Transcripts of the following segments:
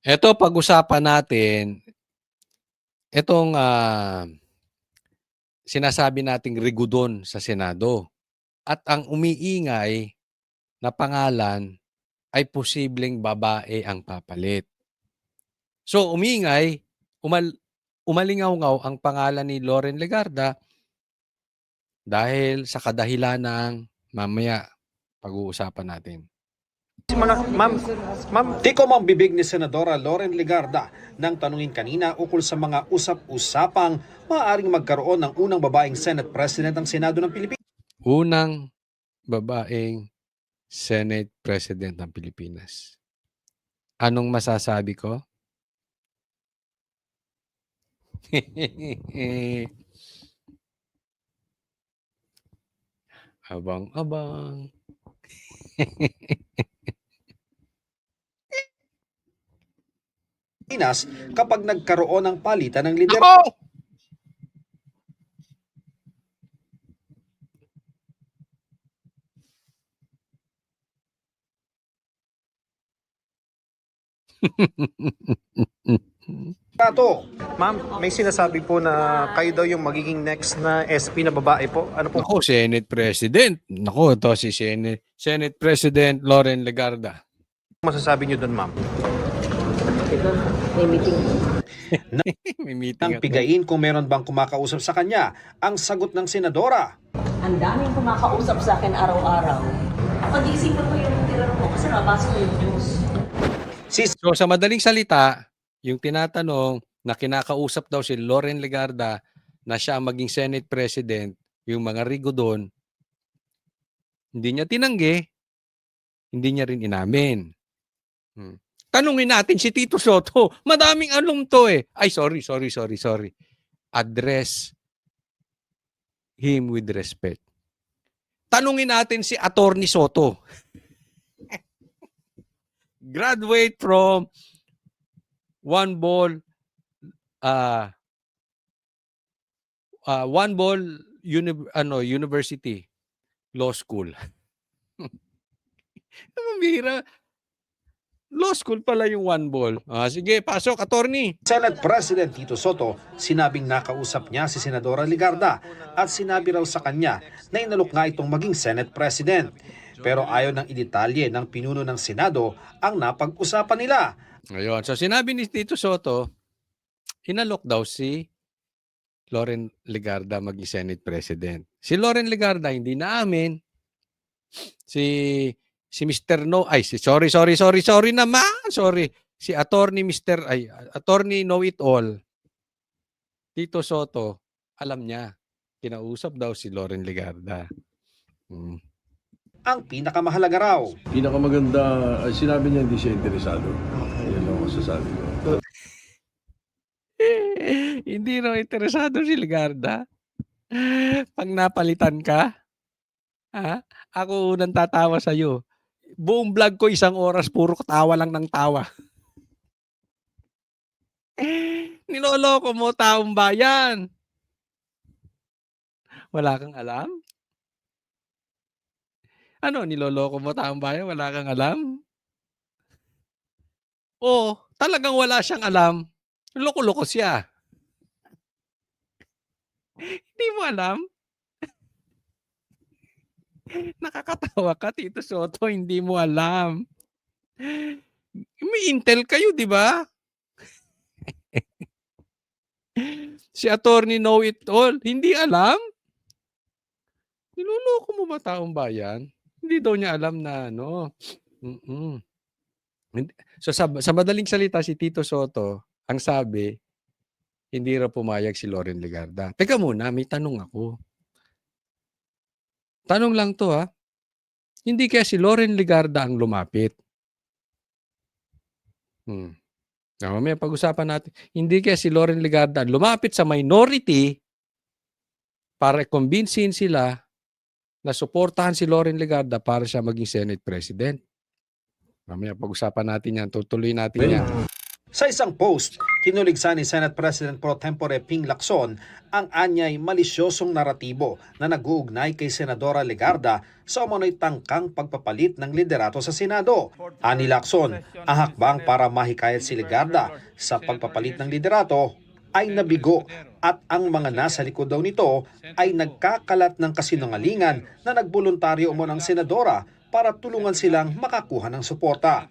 Eto pag-usapan natin itong, sinasabi nating rigudon sa Senado at ang umiingay na pangalan ay posibleng babae ang papalit. So umiingay, umalingaw-ngaw ang pangalan ni Loren Legarda dahil sa kadahilanang mamaya pag-uusapan natin. Tikom ang bibig ni Senadora Loren Legarda nang tanungin kanina ukol sa mga usap-usapang maaaring magkaroon ng unang babaeng Senate President ng Senado ng Pilipinas. Unang babaeng Senate President ng Pilipinas. Anong masasabi ko? Abang-abang. Kapag nagkaroon ng palitan ng lider. Ako! Ma'am, may sinasabi po na kayo daw yung magiging next na SP na babae po. Ano po? Ako, Senate President. Naku, ito si Senate President Loren Legarda. Masasabi niyo doon, ma'am? May meeting. May meeting Ang ako. pigain kung meron bang kumakausap sa kanya. Ang sagot ng senadora. Ang daming kumakausap sa akin araw-araw. Pag-iisipan ko yung tira ko kasi nabasa ko yung news. So sa madaling salita, yung tinatanong na kinakausap daw si Loren Legarda na siya ang maging Senate President, yung mga rigudon, hindi niya tinanggi, hindi niya rin inamin. Tanungin natin si Tito Soto. Madaming alum to eh. Ay, sorry. Address him with respect. Tanungin natin si Attorney Soto. Graduate from One Ball University Law School. Mabira. Law school pala yung One Ball. Sige, pasok, attorney. Senate President Tito Soto, sinabing nakausap niya si Senadora Legarda at sinabi raw sa kanya na inalok nga itong maging Senate President. Pero ayaw ng idetalye ng pinuno ng Senado ang napag-usapan nila. Ngayon, so sinabi ni Tito Soto, inalok daw si Loren Legarda maging Senate President. Si Loren Legarda hindi naamin. Si Mr. No, ay sorry naman. Sorry. Si Attorney Attorney Know It All. Tito Soto, alam niya. Kinausap daw si Loren Legarda. Ang pinakamahalaga raw. Pinakamaganda, sinabi niya hindi siya interesado. Yan ang masasabi ko. Hindi raw interesado si Legarda. Pag napalitan ka, ako unang tatawa sa'yo. Buong vlog ko 1 oras, puro tawa lang ng tawa. Niloloko mo taong bayan. Wala kang alam? Ano, niloloko mo taong bayan, wala kang alam? Oo, talagang wala siyang alam. Loko-loko siya. Hindi mo alam? Nakakatawa ka, Tito Soto, hindi mo alam. May intel kayo, di ba? Si Attorney Know It All, hindi alam? Niloloko mo ba taong bayan? Hindi daw niya alam na ano. So sa madaling salita, si Tito Soto, ang sabi, hindi raw pumayag si Loren Legarda. Teka muna, may tanong ako. Tanong lang to Hindi kaya si Loren Legarda ang lumapit? Mamaya pag-usapan natin. Hindi kaya si Loren Legarda ang lumapit sa minority para kumbinsin sila na suportahan si Loren Legarda para siya maging Senate President. Mamaya pag-usapan natin yan. Tutuloy natin yan. Sa isang post, Kinuligsa ni Senate President Pro Tempore Ping Lacson ang anyay malisyosong naratibo na nag-uugnay kay Senadora Legarda sa umano'y tangkang pagpapalit ng liderato sa Senado. Ani Lacson, ang hakbang para mahikayat si Legarda sa pagpapalit ng liderato ay nabigo at ang mga nasa likod daw nito ay nagkakalat ng kasinungalingan na nagboluntaryo umano ng senadora para tulungan silang makakuha ng suporta.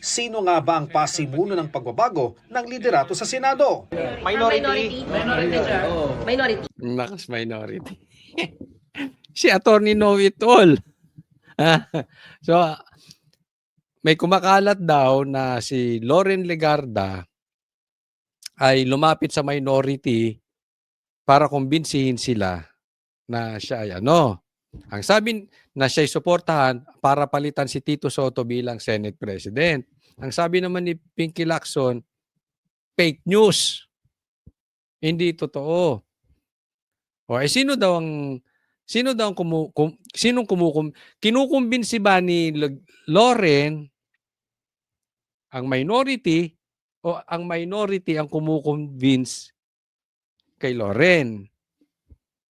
Sino nga ba ang pasimuno ng pagbabago ng liderato sa Senado? Minority. Nakas minority. Si Attorney Know It All. So, may kumakalat daw na si Loren Legarda ay lumapit sa minority para kumbinsihin sila na siya ay ano. Ang sabi na siya'y suportahan para palitan si Tito Soto bilang Senate President. Ang sabi naman ni Pinky Lacson, fake news. Hindi totoo. O sino daw ang kinukumbinsi ba ni Loren ang minority o ang minority ang kumukumbins kay Loren?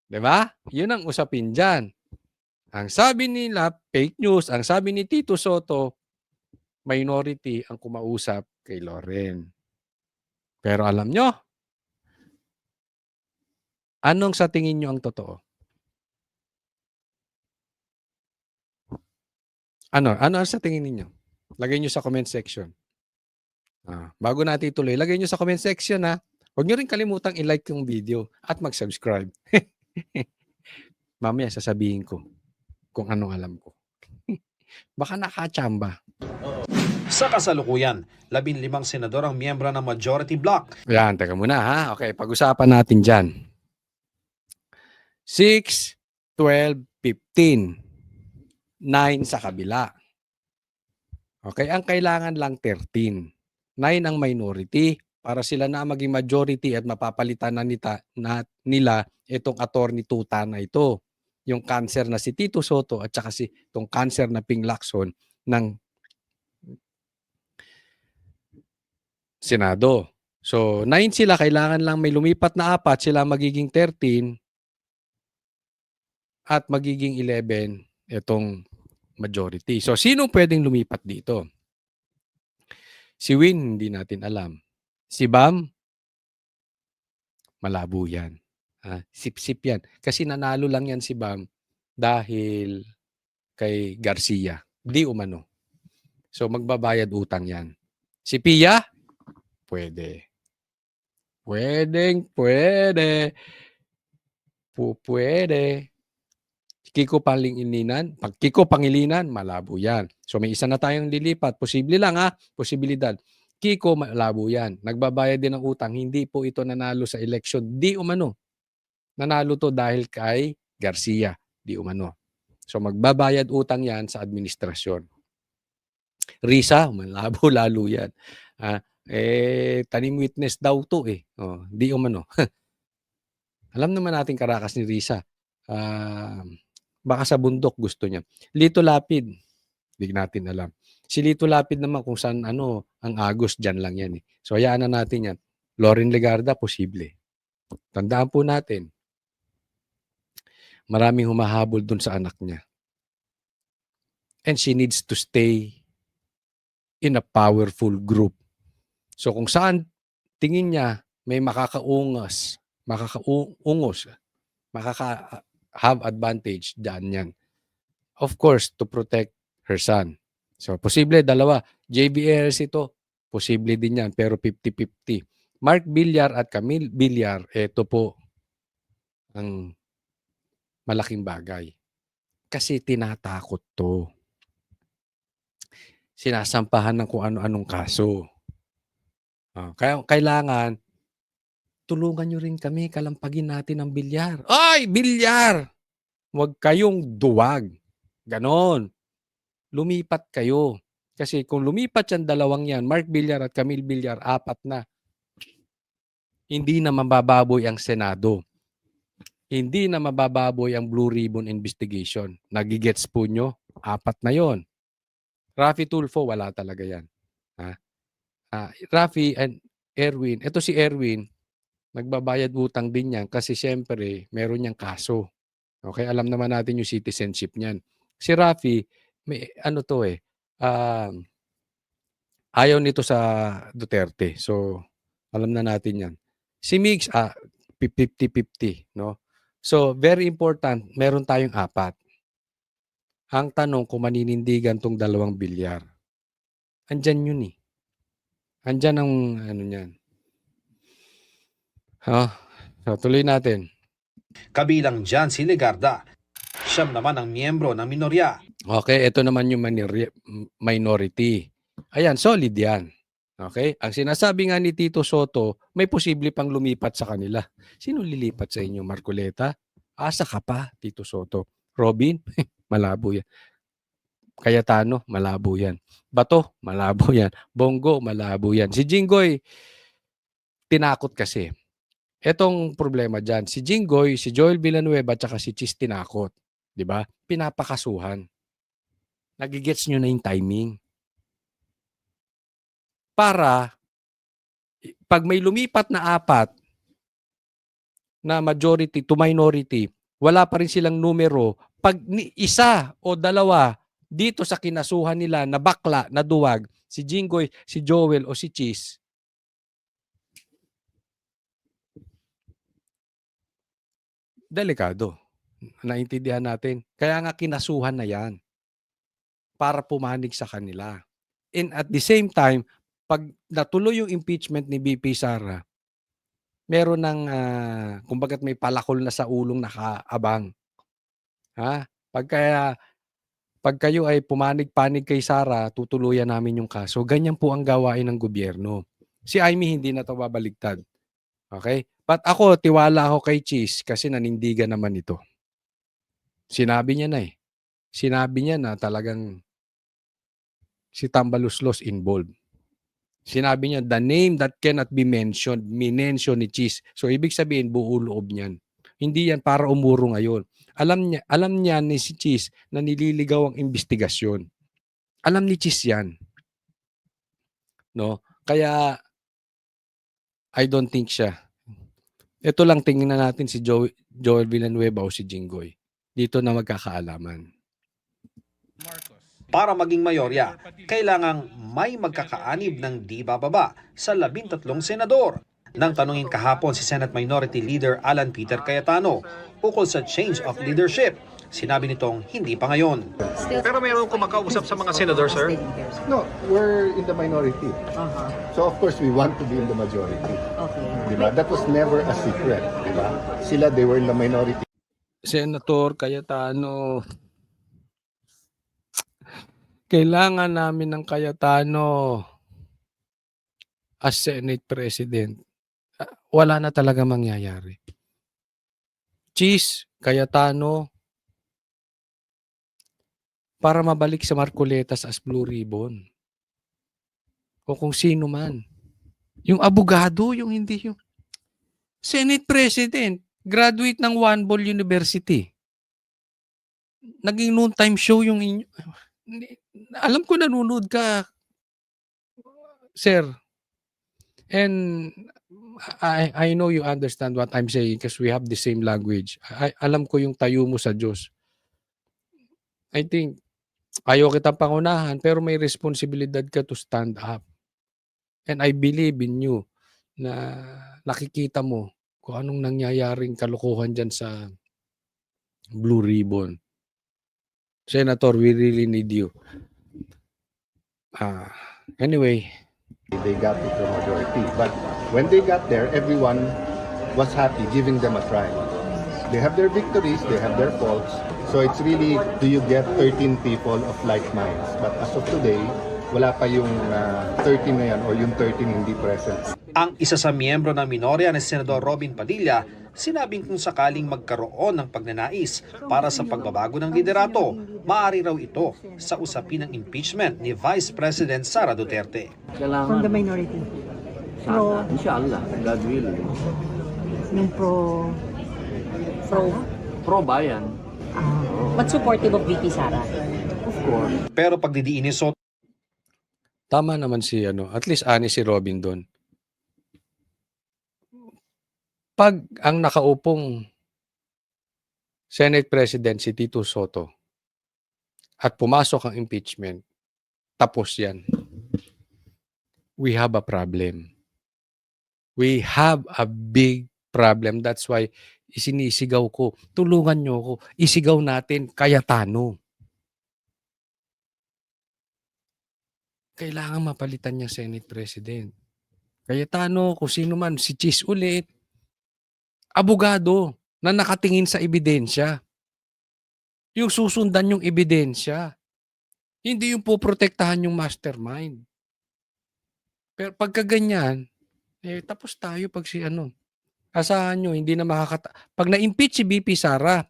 'Di ba? 'Yun ang usapin diyan. Ang sabi nila fake news, ang sabi ni Tito Soto minority ang kumausap kay Loren. Pero alam nyo, anong sa tingin nyo ang totoo? Ano ang sa tingin ninyo? Lagay nyo sa comment section. Bago natin ituloy, lagay nyo sa comment section ha. Huwag nyo rin kalimutang i-like yung video at mag-subscribe. Mamaya sasabihin ko kung anong alam ko. Baka nakachamba. Sa kasalukuyan, 15 senador ang miyembro ng majority bloc. Yan, teka muna ha. Okay, pag-usapan natin dyan. 6, 12, 15. 9 sa kabila. Okay, ang kailangan lang 13. 9 ang minority para sila na maging majority at mapapalitan na nila itong attorney tuta na ito. Yung cancer na si Tito Soto at saka itong cancer na Ping Lacson ng Senado. So, 9 sila, kailangan lang may lumipat na 4, sila magiging 13 at magiging 11 itong majority. So, sino pwedeng lumipat dito? Si Win, hindi natin alam. Si Bam, malabo yan. Sip-sip yan. Kasi nanalo lang yan si Bam dahil kay Garcia. Di umano. So, magbabayad utang yan. Si Pia, pwede. Pwede. Pwede. Kiko Pangilinan, malabo yan. So may isa na tayong lilipat. Posible lang posibilidad. Kiko, malabo yan. Nagbabayad din ng utang. Hindi po ito nanalo sa election. Di umano. Nanalo to dahil kay Garcia. Di umano. So magbabayad utang yan sa administrasyon. Risa, malabo lalo yan. Tanim witness daw to di umano. Alam naman natin karakas ni Risa. Baka sa bundok gusto niya. Lito Lapid, hindi natin alam. Si Lito Lapid naman kung saan ang agos, dyan lang yan. So hayaan na natin yan. Loren Legarda, posible. Tandaan po natin, maraming humahabol dun sa anak niya. And she needs to stay in a powerful group. So kung saan tingin niya may have advantage, dyan yan. Of course, to protect her son. So, posible, dalawa. JBRs ito, posible din yan, pero 50-50. Mark Villar at Camille Villar, ito po ang malaking bagay. Kasi tinatakot to. Sinasampahan ng kung ano-anong kaso. Kaya kailangan tulungan nyo rin kami, kalampagin natin ang Villar. Ay, Villar! Huwag kayong duwag. Ganon. Lumipat kayo. Kasi kung lumipat yan dalawang yan, Mark Villar at Camille Villar, 4 na. Hindi na mabababoy ang Senado. Hindi na mabababoy ang Blue Ribbon Investigation. Nagigets po nyo? 4 na yon. Raffy Tulfo, wala talaga yan. Raffy and Erwin. Ito si Erwin, nagbabayad utang din yan kasi siyempre meron niyang kaso. Okay, alam naman natin yung citizenship niyan. Si Rafi, may ano to ayaw nito sa Duterte. So, alam na natin yan. Si Migs, 50-50, no? So, very important, meron tayong 4. Ang tanong kung maninindigan tong 2 bilyar. Andyan yun eh. Andyan ang ano niyan. So, tuloy natin. Kabilang dyan si Legarda. Siyam naman ang miyembro ng minorya. Okay, ito naman yung minority. Ayan, solid yan. Okay? Ang sinasabi nga ni Tito Soto, may posible pang lumipat sa kanila. Sino lilipat sa inyo, Marcoleta? Asa ka pa, Tito Soto. Robin? Malabo yan. Cayetano? Malabo yan. Bato? Malabo yan. Bongo? Malabo yan. Si Jinggoy, tinakot kasi. Etong problema dyan, si Jinggoy, si Joel Villanueva, at si Chis tinakot. Diba? Pinapakasuhan. Nagigets nyo na yung timing. Para, pag may lumipat na 4 na majority to minority, wala pa rin silang numero. Pag isa o 2 dito sa kinasuhan nila na bakla, na duwag, si Jinggoy, si Joel o si Chis, delikado. Naintindihan natin. Kaya nga kinasuhan na yan para pumanig sa kanila. And at the same time, pag natuloy yung impeachment ni BP Sara, meron ng, kumbagat may palakol na sa ulong nakaabang. Pag kayo ay pumanig-panig kay Sara, tutuluyan namin yung kaso. Ganyan po ang gawain ng gobyerno. Si Amy hindi na ito babaligtad. Okay? But ako, tiwala ako kay Chis kasi nanindigan naman ito. Sinabi niya na eh. Sinabi niya na talagang si Tambaluslos involved. Sinabi niya, the name that cannot be mentioned, minention ni Chis. So, ibig sabihin, buo loob niyan. Hindi yan para umuro ngayon. Alam niya ni si Chis na nililigaw ang investigasyon. Alam ni Chis yan. No? Kaya, I don't think siya. Ito lang tingnan natin si Joel Villanueva o si Jinggoy. Dito na magkakaalaman. Para maging mayorya, kailangang may magkakaanib ng di bababa sa 13 senador. Nang tanungin kahapon si Senate Minority Leader Alan Peter Cayetano ukol sa change of leadership, sinabi nitong hindi pa ngayon. Pero mayroon kumakausap sa mga senador, sir? No, we're in the minority. So of course we want to be in the majority. Okay. Diba? That was never a secret. Diba? Sila, they were in the minority. Senator Cayetano, kailangan namin ng Cayetano as Senate President. Wala na talaga mangyayari. Chis, Cayetano, para mabalik sa Marcoletas as Blue Ribbon. O kung sino man. Yung abogado, yung hindi yung Senate President, graduate ng One Ball University. Naging noontime show yung inyo. Alam ko nanonood ka, sir. And I know you understand what I'm saying because we have the same language. Alam ko yung tayo mo sa Diyos. I think, ayaw kitang pangunahan, pero may responsibilidad ka to stand up. And I believe in you na nakikita mo kung anong nangyayaring kalokohan dyan sa Blue Ribbon. Senator, we really need you. Anyway. They got it to majority. But when they got there, everyone was happy giving them a try. They have their victories, they have their faults. So it's really, do you get 13 people of like minds? But as of today, wala pa yung 13 na yan or yung 13 hindi present. Ang isa sa miyembro ng minorya ni Senador Robin Padilla, sinabing kung sakaling magkaroon ng pagnanais para sa pagbabago ng liderato, maaari raw ito sa usapin ng impeachment ni Vice President Sara Duterte. From the minority. Sana, inshallah, God will. Yung Pro bayan, But supportive of VP Sara. of course. Pero pagdidiin ni Soto, Tama naman si at least ani si Robin doon. 'Pag ang nakaupong Senate President si Tito Soto at pumasok ang impeachment, tapos 'yan. We have a problem. We have a big problem. That's why isinisigaw ko, tulungan niyo ako, isigaw natin Cayetano. Kailangan mapalitan niyang Senate President. Cayetano, kung sino man, si Cheese ulit, abogado na nakatingin sa ebidensya. Yung susundan yung ebidensya. Hindi yung poprotektahan yung mastermind. Pero pagka ganyan, tapos tayo pag si ano. Asahan nyo, hindi na pag na-impeach si BP Sara,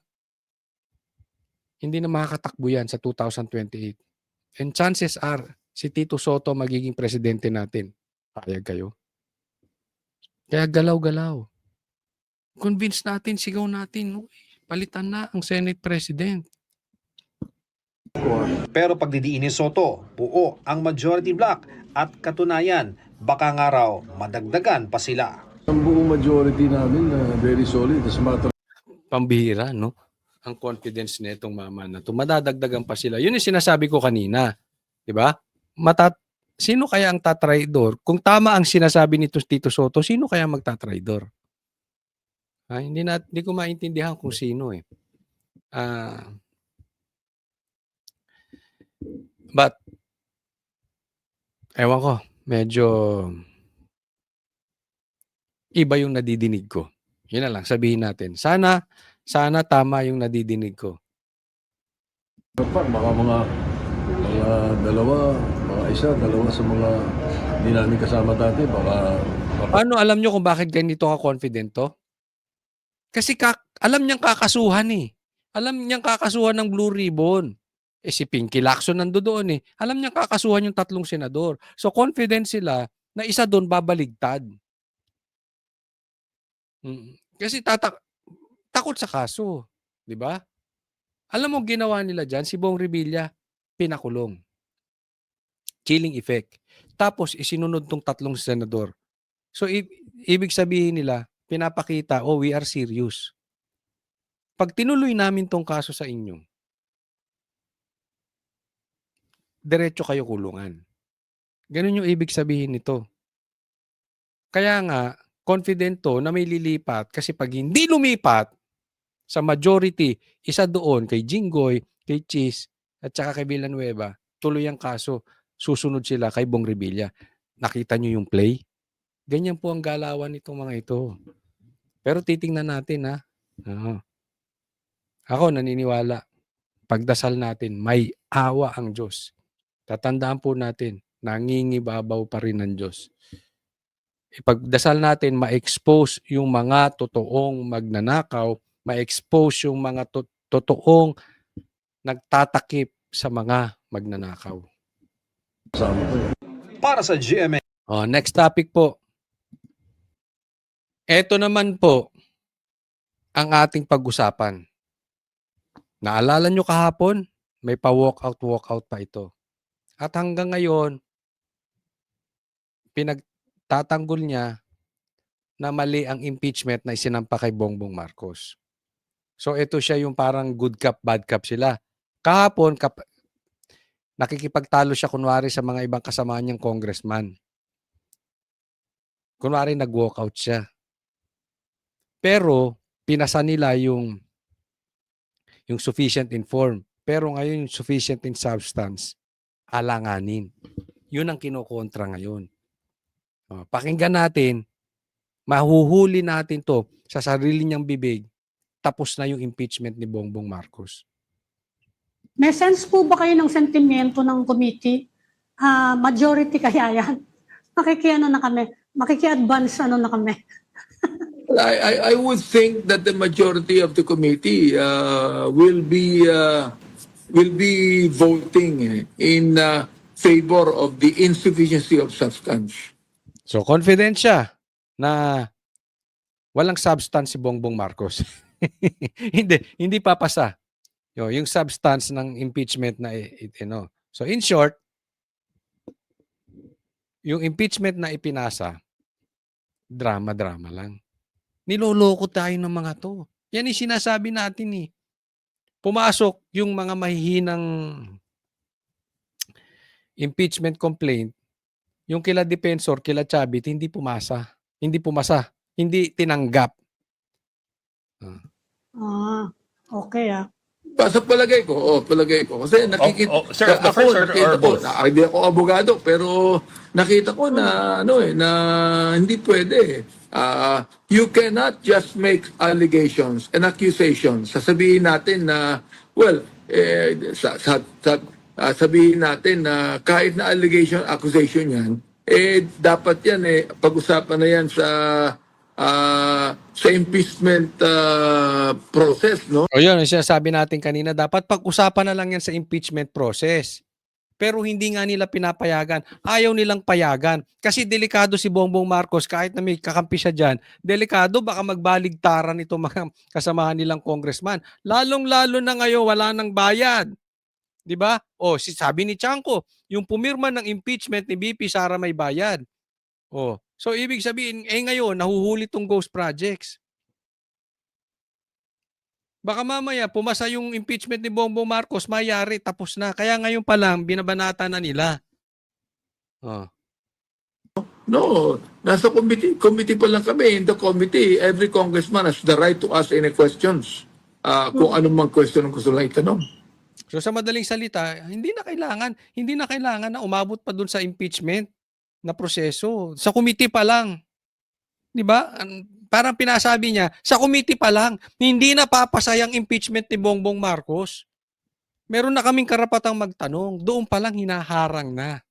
hindi na makakatakbo yan sa 2028. And chances are, si Tito Soto magiging presidente natin. Payag kayo? Kaya galaw-galaw. Convince natin, sigaw natin, palitan na ang Senate President. Pero pagdidiin ni Soto, buo ang majority block at katunayan, baka nga raw madagdagan pa sila. Ang buong majority namin na very solid. As a matter Pambihira, no? Ang confidence nitong mama na ito. Madadagdagan pa sila. Yun yung sinasabi ko kanina. Di ba? Sino kaya ang tatraidor? Kung tama ang sinasabi nito Tito Soto, sino kaya magtatraidor? Hindi ko maintindihan kung sino eh. But, ewan ko, medyo iba yung nadidinig ko. Yun na lang, sabihin natin. Sana tama yung nadidinig ko. baka mga dalawa, mga isa, dalawa sa mga hindi namin kasama dati, baka Paano alam nyo kung bakit ganito ka-confident to? Kasi alam niyang kakasuhan eh. Alam niyang kakasuhan ng Blue Ribbon. Si Pinky Lacson nandoon eh. Alam niyang kakasuhan yung 3 senador. So confident sila na isa doon babaligtad. Kasi takot sa kaso. Di ba? Alam mo ginawa nila dyan, si Bong Revilla, pinakulong. Chilling effect. Tapos isinunod tong 3 senador. So ibig sabihin nila, pinapakita, we are serious. Pag tinuloy namin tong kaso sa inyo, diretso kayo kulungan. Ganun yung ibig sabihin nito. Kaya nga, confident to na may lilipat kasi pag hindi lumipat sa majority, isa doon kay Jinggoy, kay Cheese, at saka kay Villanueva, tuloy ang kaso. Susunod sila kay Bong Revilla. Nakita nyo yung play? Ganyan po ang galawan nitong mga ito. Pero titingnan natin ha. Ako naniniwala. Pagdasal natin, may awa ang Diyos. Tatandaan po natin, nangingibabaw pa rin ang Diyos. Ipagdasal natin, ma-expose yung mga totoong magnanakaw, ma-expose yung mga totoong nagtatakip sa mga magnanakaw. kasama ko yun. Para sa GMA Next topic po. Ito naman po ang ating pag-usapan. Naalala nyo kahapon, may pa-walkout pa ito. At hanggang ngayon, pinagtatanggol niya na mali ang impeachment na isinampa kay Bongbong Marcos. So ito siya yung parang good cop, bad cop sila. Kahapon, nakikipagtalo siya kunwari sa mga ibang kasama niyang congressman. Kunwari nag-walkout siya. Pero pinasa nila yung sufficient in form. Pero ngayon yung sufficient in substance, alanganin. Yun ang kinokontra ngayon. Pakinggan natin, mahuhuli natin to sa sarili niyang bibig, tapos na yung impeachment ni Bongbong Marcos. May sense po ba kayo ng sentimento ng committee? Majority kaya yan? Makiki-advance na kami. I would think that the majority of the committee will be voting in favor of the insufficiency of substance. So confident siya na walang substance si Bongbong Marcos. hindi papasa. Yung substance ng impeachment na So in short, yung impeachment na ipinasa, drama lang. Niloloko tayo ng mga to. Yan yung sinasabi natin eh. Pumasok yung mga mahihinang impeachment complaint, yung kila Defensor, kila Chavit, hindi pumasa. Hindi pumasa. Hindi tinanggap. Okay Sa palagay ko, Kasi nakikita, sir, of the first or nakita ko, both? hindi ako abogado, pero nakita ko na, na hindi pwede. You cannot just make allegations and accusations. Sasabihin natin na, sabihin natin na kahit na allegation, accusation yan, dapat yan pag-usapan na yan sa impeachment process, no? O yun, yung sinasabi natin kanina, dapat pag-usapan na lang yan sa impeachment process. Pero hindi nga nila pinapayagan. Ayaw nilang payagan. Kasi delikado si Bongbong Marcos, kahit na may kakampi siya dyan, delikado, baka magbaligtaran ito mga kasamahan nilang congressman. Lalong-lalo na ngayon, wala nang bayad. Di ba? O, sabi ni Chanco, yung pumirma ng impeachment ni BP Sara may bayad. O, so ibig sabihin, ngayon, nahuhuli tong ghost projects. Baka mamaya, pumasa yung impeachment ni Bongbong Marcos, mayari, tapos na. Kaya ngayon pa lang, binabanata na nila. Oh. No, nasa committee pa lang kami. In the committee, every congressman has the right to ask any questions. Kung anong mga question ang gusto lang itanong. So sa madaling salita, hindi na kailangan na umabot pa dun sa impeachment na proseso. Sa committee pa lang. 'Di ba? Parang pinasabi niya, sa committee pa lang, hindi na papasayang impeachment ni Bongbong Marcos. Meron na kaming karapatang magtanong. Doon pa lang hinaharang na.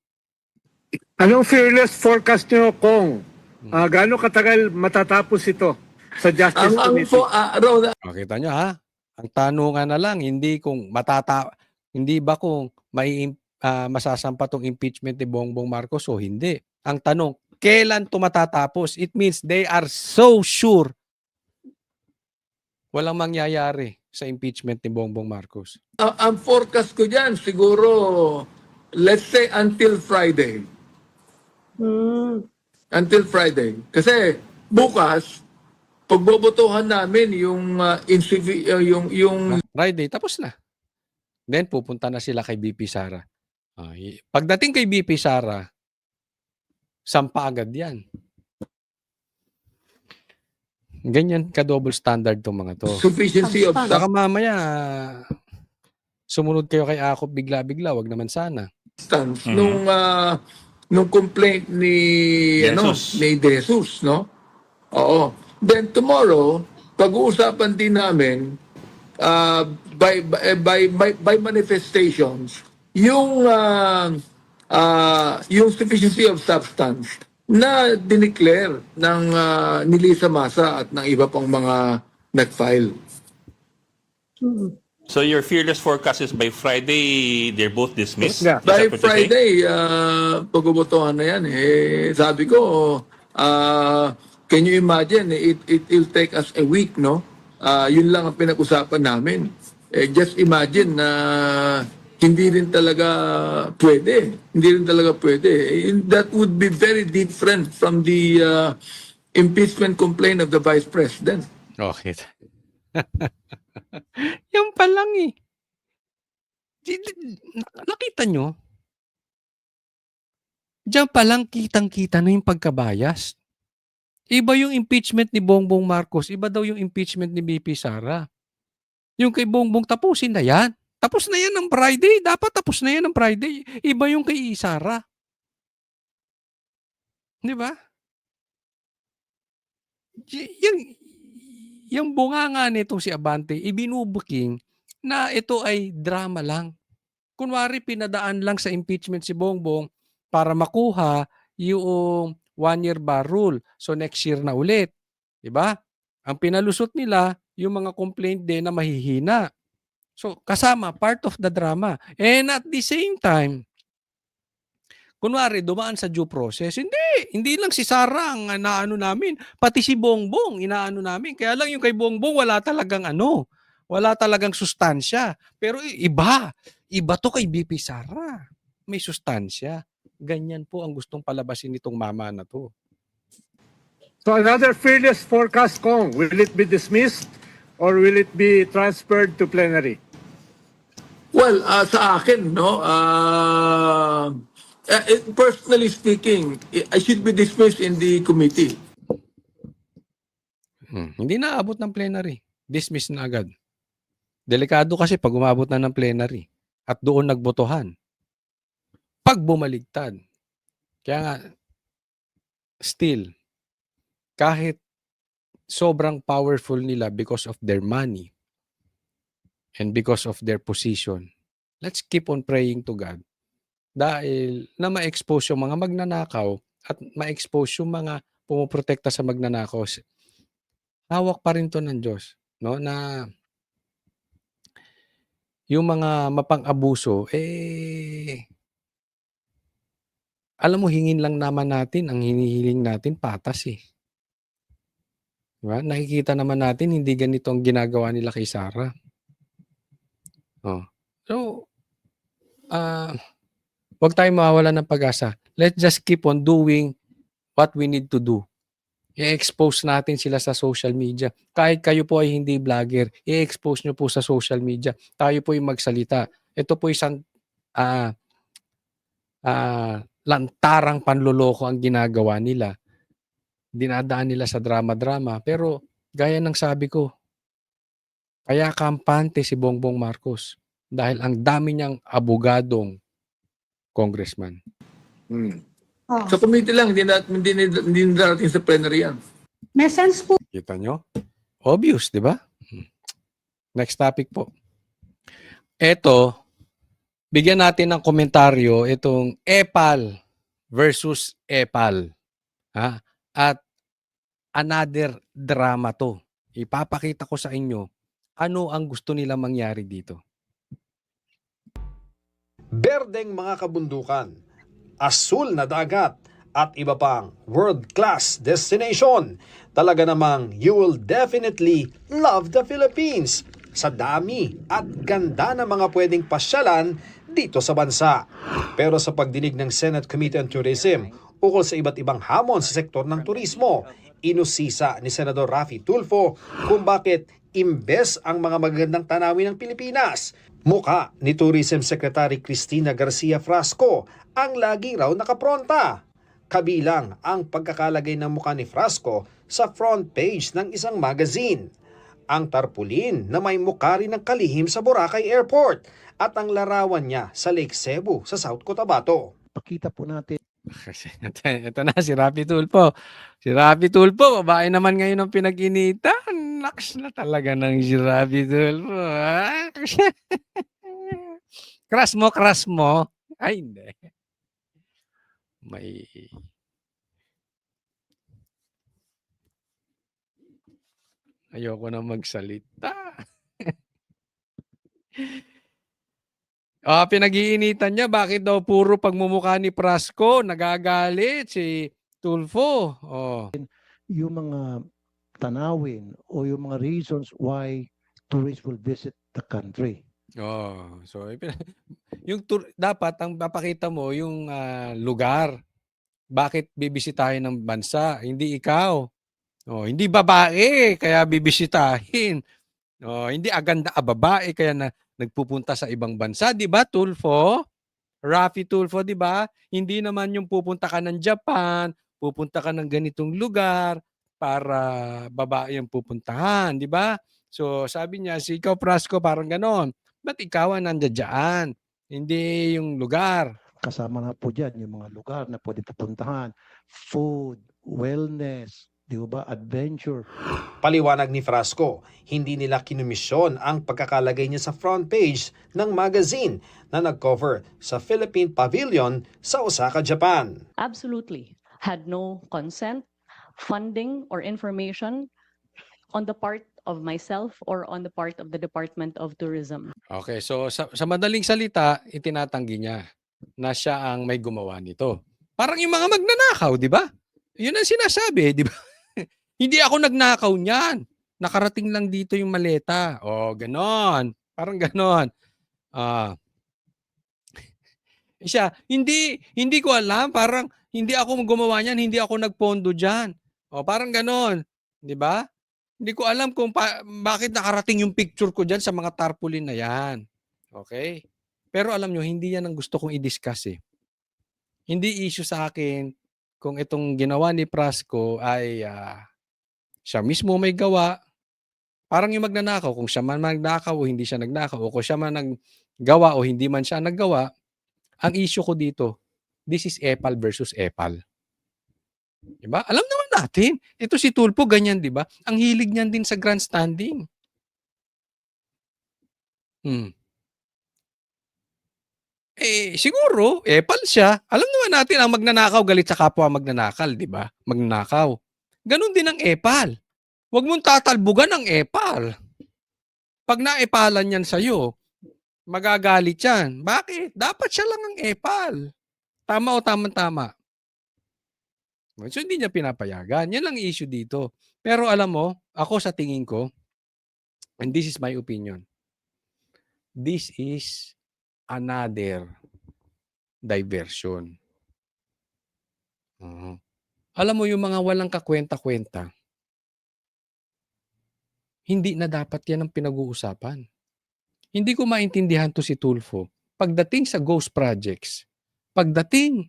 Anong fearless forecast nyo, Kong? Gaano katagal matatapos ito sa Justice Committee? Makita nyo ha? Ang tanungan na lang, hindi ba kung may masasampa tong impeachment ni Bongbong Marcos o hindi. Ang tanong, kailan ito matatapos? It means they are so sure walang mangyayari sa impeachment ni Bongbong Marcos. Ang forecast ko dyan, siguro, let's say until Friday. Until Friday. Kasi bukas, pagbobotohan namin yung Friday, tapos na. Then, pupunta na sila kay BP Sara. Pagdating kay BP Sara, sampa agad yan. Ganyan ka-double standard tong mga to. sufficiency of Baka mamaya, sumunod kayo kay Akop bigla-bigla, wag naman sana. substance nung complaint ni De Jesus, no? Oo. Then tomorrow, pag-uusapan din namin by manifestations yung sufficiency of substance na dineclare ng ni Lisa Masa at ng iba pang mga nag-file. So your fearless forecast is by Friday, they're both dismissed? Yeah. Is that By what you're saying? Friday, pagbubotohan na yan. Sabi ko, can you imagine, it'll take us a week, no? Yun lang ang pinag-usapan namin. Just imagine na hindi rin talaga pwede. That would be very different from the impeachment complaint of the Vice President. Okay. Yan pa lang eh. Nakita nyo? Diyan pa lang kitang-kita na yung pagkabayas. Iba yung impeachment ni Bongbong Marcos, iba daw yung impeachment ni BP Sara. Yung kay Bongbong, tapusin na yan. Tapos na yan ng Friday. Dapat tapos na yan ng Friday. Iba yung kay Sara. Di ba? Yung bunganga nitong si Abante, ibinubuking na ito ay drama lang. Kunwari, pinadaan lang sa impeachment si Bongbong para makuha yung 1-year bar rule. So next year na ulit. Diba? Ang pinalusot nila, yung mga complaint din na mahihina. So kasama, part of the drama. And at the same time, kunwari, dumaan sa due process. Hindi lang si Sara ang inaano namin. Pati si Bongbong, inaano namin. Kaya lang yung kay Bongbong, wala talagang sustansya. Pero iba to kay BP Sara. May sustansya. Ganyan po ang gustong palabasin nitong mama na to. So another fearless forecast, Kong, will it be dismissed or will it be transferred to plenary? Well, sa akin, no, personally speaking, I should be dismissed in the committee. Hindi na abot ng plenary. Dismiss na agad. Delikado kasi pag umabot na ng plenary at doon nagbotohan. Pag bumaligtad. Kaya nga, still, kahit sobrang powerful nila because of their money and because of their position, let's keep on praying to God dahil na ma-expose yung mga magnanakaw at ma-expose yung mga pumuprotekta sa magnanakaw. Hawak pa rin to ng Diyos, no? Na yung mga mapang-abuso, alam mo, hingin lang naman natin, ang hinihiling natin, patas eh. Diba? Nakikita naman natin, hindi ganito ang ginagawa nila kay Sarah. Oh. So, wag tayong mawawala ng pag-asa. Let's just keep on doing what we need to do. I-expose natin sila sa social media. Kahit kayo po ay hindi vlogger, i-expose nyo po sa social media. Tayo po yung magsalita. Ito po isang lantarang panloloko ang ginagawa nila. Dinadaan nila sa drama-drama. Pero gaya ng sabi ko, kaya kampante si Bongbong Marcos dahil ang dami niyang abogadong congressman. Oh. Sa committee lang, hindi darating sa plenary yan. May sense po Kita nyo? Obvious, di ba? Next topic po. Ito, bigyan natin ng komentaryo itong EPAL versus EPAL. Ha? At another drama to. Ipapakita ko sa inyo ano ang gusto nila mangyari dito. Berdeng mga kabundukan, asul na dagat, at iba pang world-class destination. Talaga namang you will definitely love the Philippines sa dami at ganda ng mga pwedeng pasyalan dito sa bansa. Pero sa pagdinig ng Senate Committee on Tourism ukol sa iba't ibang hamon sa sektor ng turismo, inusisa ni Senador Raffy Tulfo kung bakit imbes ang mga magagandang tanawin ng Pilipinas, mukha ni Tourism Secretary Cristina Garcia Frasco ang lagi raw nakapronta. Kabilang ang pagkakalagay ng mukha ni Frasco sa front page ng isang magazine, ang tarpulin na may mukha rin ng kalihim sa Boracay Airport at ang larawan niya sa Lake Cebu sa South Cotabato. Pakita po natin. Ito na, si Raffy Tulfo. Si Raffy Tulfo, babae naman ngayon ang pinag-initan. Naks na talaga ng si Raffy Tulfo. Crush mo. Ay, hindi. May... Ayoko na magsalita. Pinag-iinitan niya, bakit daw puro pagmumukha ni Frasco, nagagalit si Tulfo. Yung mga tanawin o yung mga reasons why tourists will visit the country. So yung dapat ang papakita mo yung lugar. Bakit bibisitahin ng bansa? Hindi ikaw. Hindi babae kaya bibisitahin. Hindi aganda babae kaya nagpupunta sa ibang bansa, 'di ba, Tulfo? Raffy Tulfo, 'di ba? Hindi naman yung pupunta ka ng Japan, pupunta ka ng ganitong lugar para babae ang pupuntahan, 'di ba? So sabi niya, si ikaw Frasco parang ganon. Ba't ikaw ang nandiyan? Hindi yung lugar. Kasama na po dyan yung mga lugar na pwede pupuntahan. Food, wellness, di ba, adventure. Paliwanag ni Frasco, hindi nila kinumisyon ang pagkakalagay niya sa front page ng magazine na nag-cover sa Philippine Pavilion sa Osaka, Japan. Absolutely. Had no consent, funding, or information on the part of myself or on the part of the Department of Tourism. Okay, so sa madaling salita, itinatanggi niya na siya ang may gumawa nito. Parang yung mga magnanakaw, di ba? Yun ang sinasabi, di ba? Hindi ako nagnakaw niyan. Nakarating lang dito yung maleta. Ganon. Parang ganon. Siya, hindi ko alam. Parang hindi ako gumawa niyan, hindi ako nagpondo dyan. O parang gano'n, 'di ba? Hindi ko alam kung bakit nakarating yung picture ko diyan sa mga tarpaulin na 'yan. Okay? Pero alam nyo, hindi 'yan ang gusto kong i-discuss, eh. Hindi issue sa akin kung itong ginawa ni Prasco ay, siya mismo may gawa. Parang yung magnanakaw, kung siya man magnakaw o hindi siya nagnakaw o kung siya man naggawa o hindi man siya naggawa, ang issue ko dito, this is epal versus epal. 'Di ba? Alam naman natin, ito si Tulfo ganyan, 'di ba? Ang hilig niyan din sa grandstanding. Siguro epal siya. Alam naman natin ang magnanakaw galit sa kapwa magnanakal, 'di ba? Magnanakaw. Gano'n din ang epal. Huwag mong tatalbugan ang epal. 'Pag naepalan 'yan sa'yo, magagalit 'yan. Bakit? Dapat siya lang ang epal. Tama o tamang-tama? So, hindi niya pinapayagan. 'Yan lang issue dito. Pero alam mo, ako sa tingin ko, and this is my opinion, this is another diversion. Alam mo yung mga walang kakwenta-kwenta, hindi na dapat 'yan ang pinag-uusapan. Hindi ko maintindihan 'to si Tulfo. Pagdating sa ghost projects, pagdating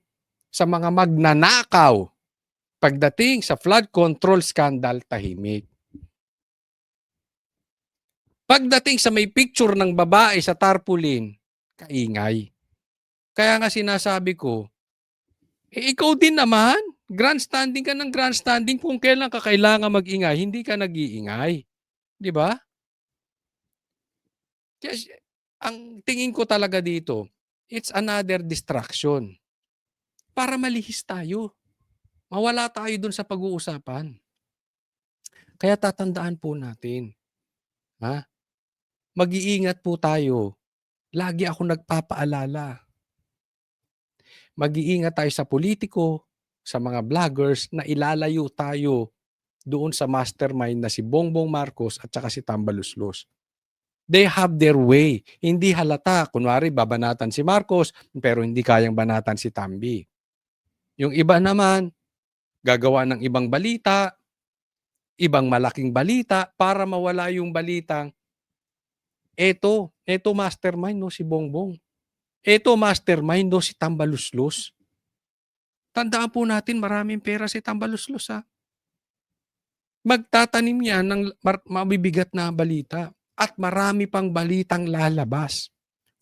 sa mga magnanakaw, pagdating sa flood control scandal, tahimik. Pagdating sa may picture ng babae sa tarpaulin, kaingay. Kaya nga sinasabi ko, ikaw din naman, grandstanding ka ng grandstanding, kung kailan ka kailangan mag-ingay, hindi ka nag-iingay. 'Di ba? Kasi ang tingin ko talaga dito, it's another distraction. Para malihis tayo. Mawala tayo dun sa pag-uusapan. Kaya tatandaan po natin, mag-iingat po tayo. Lagi ako nagpapaalala. Mag-iingat tayo sa politiko, sa mga vloggers na ilalayo tayo doon sa mastermind na si Bongbong Marcos at saka si Tambaluslos. They have their way. Hindi halata. Kunwari, babanatan si Marcos, pero hindi kayang banatan si Tambi. Yung iba naman, gagawa ng ibang balita, ibang malaking balita, para mawala yung balitang, eto mastermind no, si Bongbong. Eto mastermind no, si Tambaluslos. Tandaan po natin, maraming pera si Tambaluslos, ha. Magtatanim yan ng mabibigat na balita. At marami pang balitang lalabas.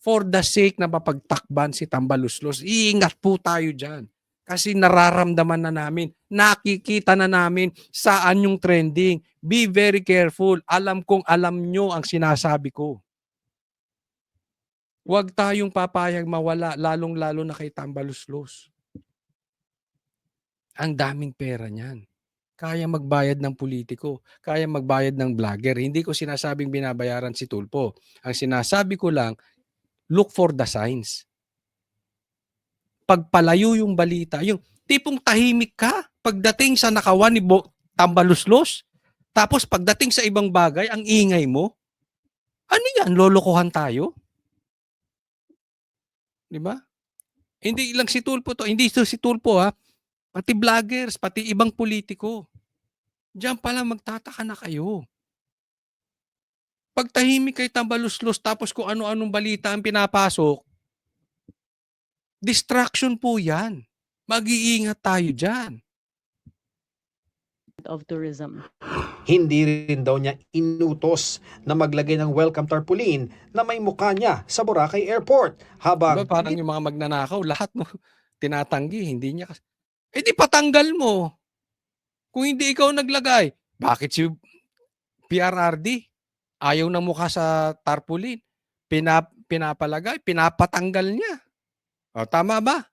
For the sake na mapagtakban si Tambaluslos, iingat po tayo dyan. Kasi nararamdaman na namin, nakikita na namin saan yung trending. Be very careful. Alam kong alam nyo ang sinasabi ko. Huwag tayong papayag mawala, lalong-lalo na kay Tambaluslos. Ang daming pera niyan. Kaya magbayad ng politiko, kaya magbayad ng vlogger. Hindi ko sinasabing binabayaran si Tulfo. Ang sinasabi ko lang, look for the signs. Pagpalayo yung balita, yung tipong tahimik ka pagdating sa nakawan ni Tambaluslos, tapos pagdating sa ibang bagay, ang ingay mo. Ano yan? Lolokohan tayo? Di ba? Hindi lang si Tulfo to, hindi ito si Tulfo, ha. Pati vloggers, pati ibang politiko. Diyan pala magtataka na kayo. Pag tahimik kay Tambaluslos tapos kung ano-anong balita ang pinapasok, distraction po yan. Mag-iingat tayo dyan. Of tourism. Hindi rin daw niya inutos na maglagay ng welcome tarpaulin na may mukha niya sa Boracay Airport. Habang diba, parang yung mga magnanakaw, lahat mo tinatanggi, hindi niya. Di patanggal mo. Kung hindi ikaw naglagay, bakit si PRRD ayaw ng mukha sa tarpaulin? Pinapalagay, pinapatanggal niya. O, tama ba?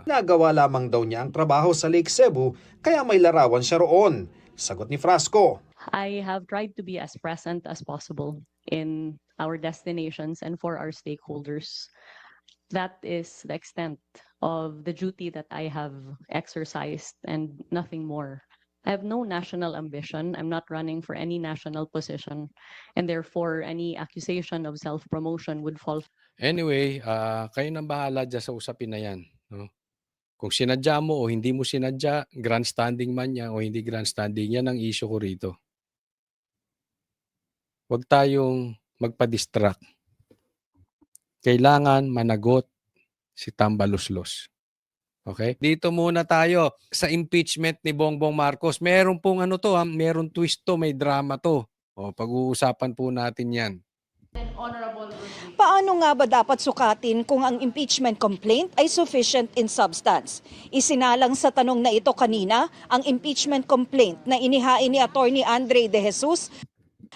Nagawa lamang daw niya ang trabaho sa Lake Cebu, kaya may larawan siya roon. Sagot ni Frasco. I have tried to be as present as possible in our destinations and for our stakeholders. That is the extent of the duty that I have exercised and nothing more. I have no national ambition. I'm not running for any national position. And therefore, any accusation of self-promotion would fall. Anyway, kayo nang bahala dyan sa usapin na yan. No? Kung sinadya mo o hindi mo sinadya, grandstanding man niya o hindi grandstanding, yan ang issue ko rito. Huwag tayong magpa-distract. Kailangan managot si Tambaluslos. Okay? Dito muna tayo sa impeachment ni Bongbong Marcos. Meron pong meron twist to, may drama to. O, pag-uusapan po natin yan. Paano nga ba dapat sukatin kung ang impeachment complaint ay sufficient in substance? Isinalang sa tanong na ito kanina ang impeachment complaint na inihain ni Attorney Andre De Jesus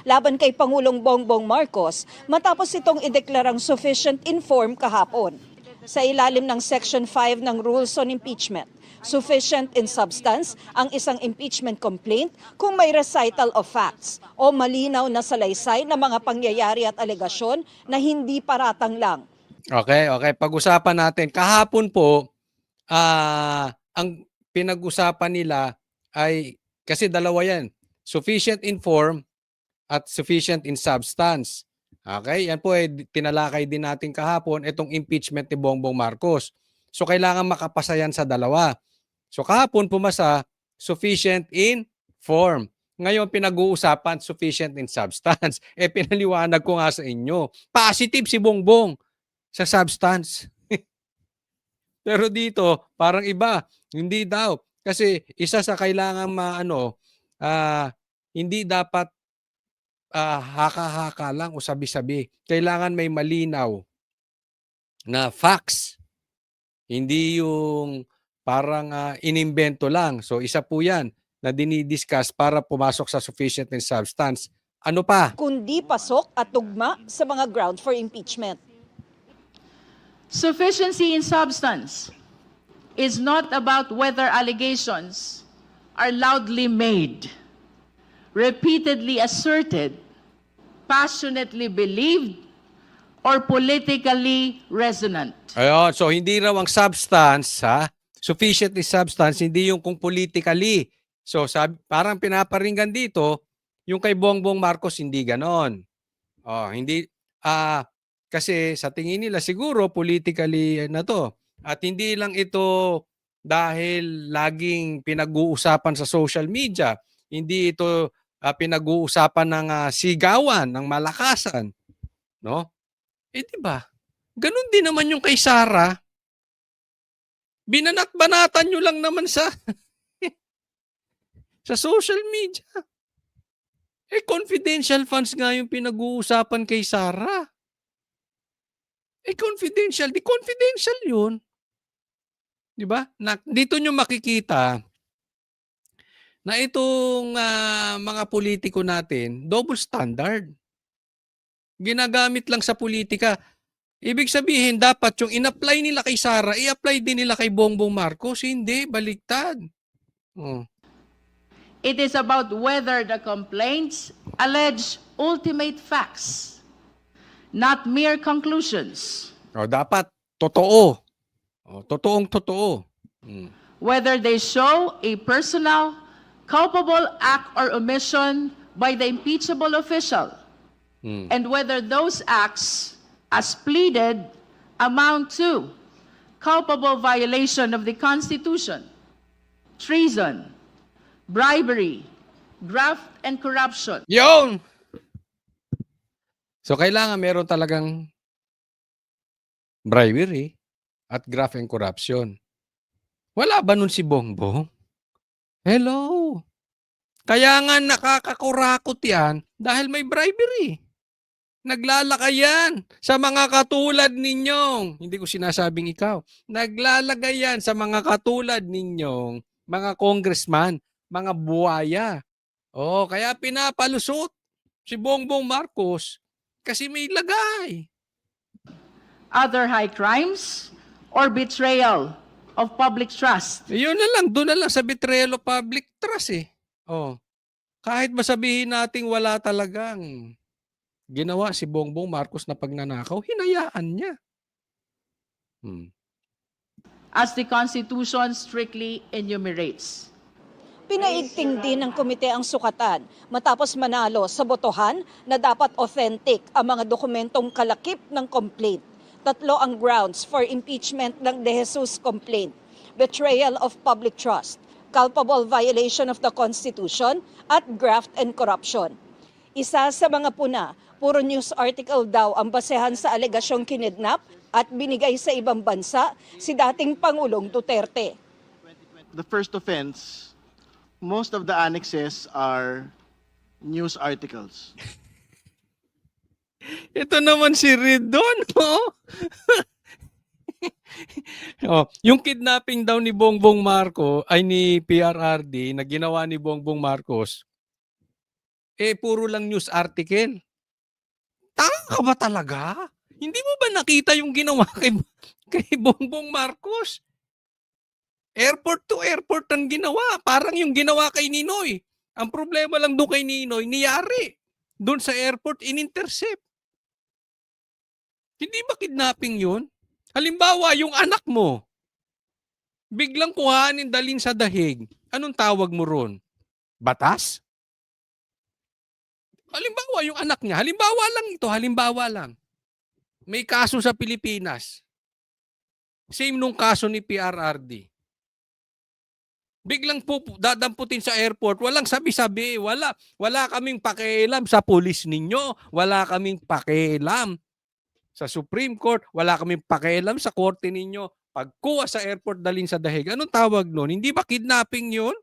laban kay Pangulong Bongbong Marcos matapos itong ideklarang sufficient in form kahapon. Sa ilalim ng Section 5 ng Rules on Impeachment, sufficient in substance ang isang impeachment complaint kung may recital of facts o malinaw na salaysay ng mga pangyayari at alegasyon na hindi paratang lang. Okay. Pag-usapan natin. Kahapon po, ang pinag-usapan nila ay, kasi dalawa yan, sufficient in form at sufficient in substance. Okay, yan po tinalakay din natin kahapon itong impeachment ni Bongbong Marcos. So kailangan makapasa yan sa dalawa. So kahapon pumasa, sufficient in form. Ngayon pinag-uusapan, sufficient in substance. Pinaliwanag ko nga sa inyo. Positive si Bongbong sa substance. Pero dito, parang iba. Hindi daw. Kasi isa sa kailangan hindi dapat haka-haka lang o sabi-sabi. Kailangan may malinaw na facts. Hindi yung parang inimbento lang. So isa po yan na dinidiscuss para pumasok sa sufficient in substance. Ano pa? Kundi pasok at tugma sa mga ground for impeachment. Sufficiency in substance is not about whether allegations are loudly made, repeatedly asserted, passionately believed, or politically resonant. Ayun, so hindi raw ang substance, sufficient in substance, hindi yung kung politically. So parang pinaparinggan dito, yung kay Bongbong Marcos hindi ganon. Hindi, kasi sa tingin nila siguro politically na to. At hindi lang ito dahil laging pinag-uusapan sa social media. Hindi ito pinag-uusapan ng sigawan, ng malakasan. No? Diba? Ganun din naman yung kay Sara. Binanat-banatan nyo lang naman sa sa social media. Confidential funds nga yung pinag-uusapan kay Sara. Confidential. Di confidential yun. Diba? Dito nyo makikita na itong mga politiko natin, double standard. Ginagamit lang sa politika. Ibig sabihin, dapat yung in-apply nila kay Sara, i-apply din nila kay Bongbong Marcos. Hindi, baliktad. It is about whether the complaints allege ultimate facts, not mere conclusions. Dapat totoo. Totoong totoo. Whether they show a personal, culpable act or omission by the impeachable official, and whether those acts, as pleaded, amount to culpable violation of the Constitution, treason, bribery, graft, and corruption. Yun! So kailangan meron talagang bribery at graft and corruption. Wala ba nun si Bongbong? Hello! Kaya nga nakakakurakot yan dahil may bribery. Naglalakay yan sa mga katulad ninyong, hindi ko sinasabing ikaw, naglalagay yan sa mga katulad ninyong, mga congressman, mga buwaya. Kaya pinapalusot si Bongbong Marcos kasi may lagay. Other high crimes or betrayal of public trust. Yun na lang, doon na lang sa betrayal of public trust Kahit masabihin nating wala talagang ginawa si Bongbong Marcos na pagnanakaw, hinayaan niya. As the Constitution strictly enumerates. Pinaigting din ng komite ang sukatan matapos manalo sa botohan na dapat authentic ang mga dokumentong kalakip ng complaint. 3 ang grounds for impeachment ng De Jesus complaint. betrayal of public trust, culpable violation of the Constitution, at graft and corruption. Isa sa mga puna, puro news article daw ang basehan sa alegasyong kinidnap at binigay sa ibang bansa si dating Pangulong Duterte. The first offense, most of the annexes are news articles. Ito naman si Ridon, oh. Oh, yung kidnapping daw ni Bongbong Marcos ay ni PRRD na ginawa ni Bongbong Marcos, puro lang news article. Tanga ka ba talaga? Hindi mo ba nakita yung ginawa kay Bongbong Marcos? Airport to airport ang ginawa. Parang yung ginawa kay Ninoy. Ang problema lang doon kay Ninoy, niyari. Doon sa airport, in-intercept. Hindi ba kidnapping yun? Halimbawa, yung anak mo, biglang kuhanin dalhin sa dahig. Anong tawag mo ron? Batas? Halimbawa, yung anak niya. Halimbawa lang ito, halimbawa lang. May kaso sa Pilipinas. Same nung kaso ni PRRD. Biglang dadamputin sa airport, walang sabi-sabi, wala kaming pakialam sa pulis ninyo, wala kaming pakialam sa Supreme Court, wala kaming pakialam sa korte ninyo. Pagkuha sa airport dalhin sa dahig, anong tawag nun? Hindi ba kidnapping yun?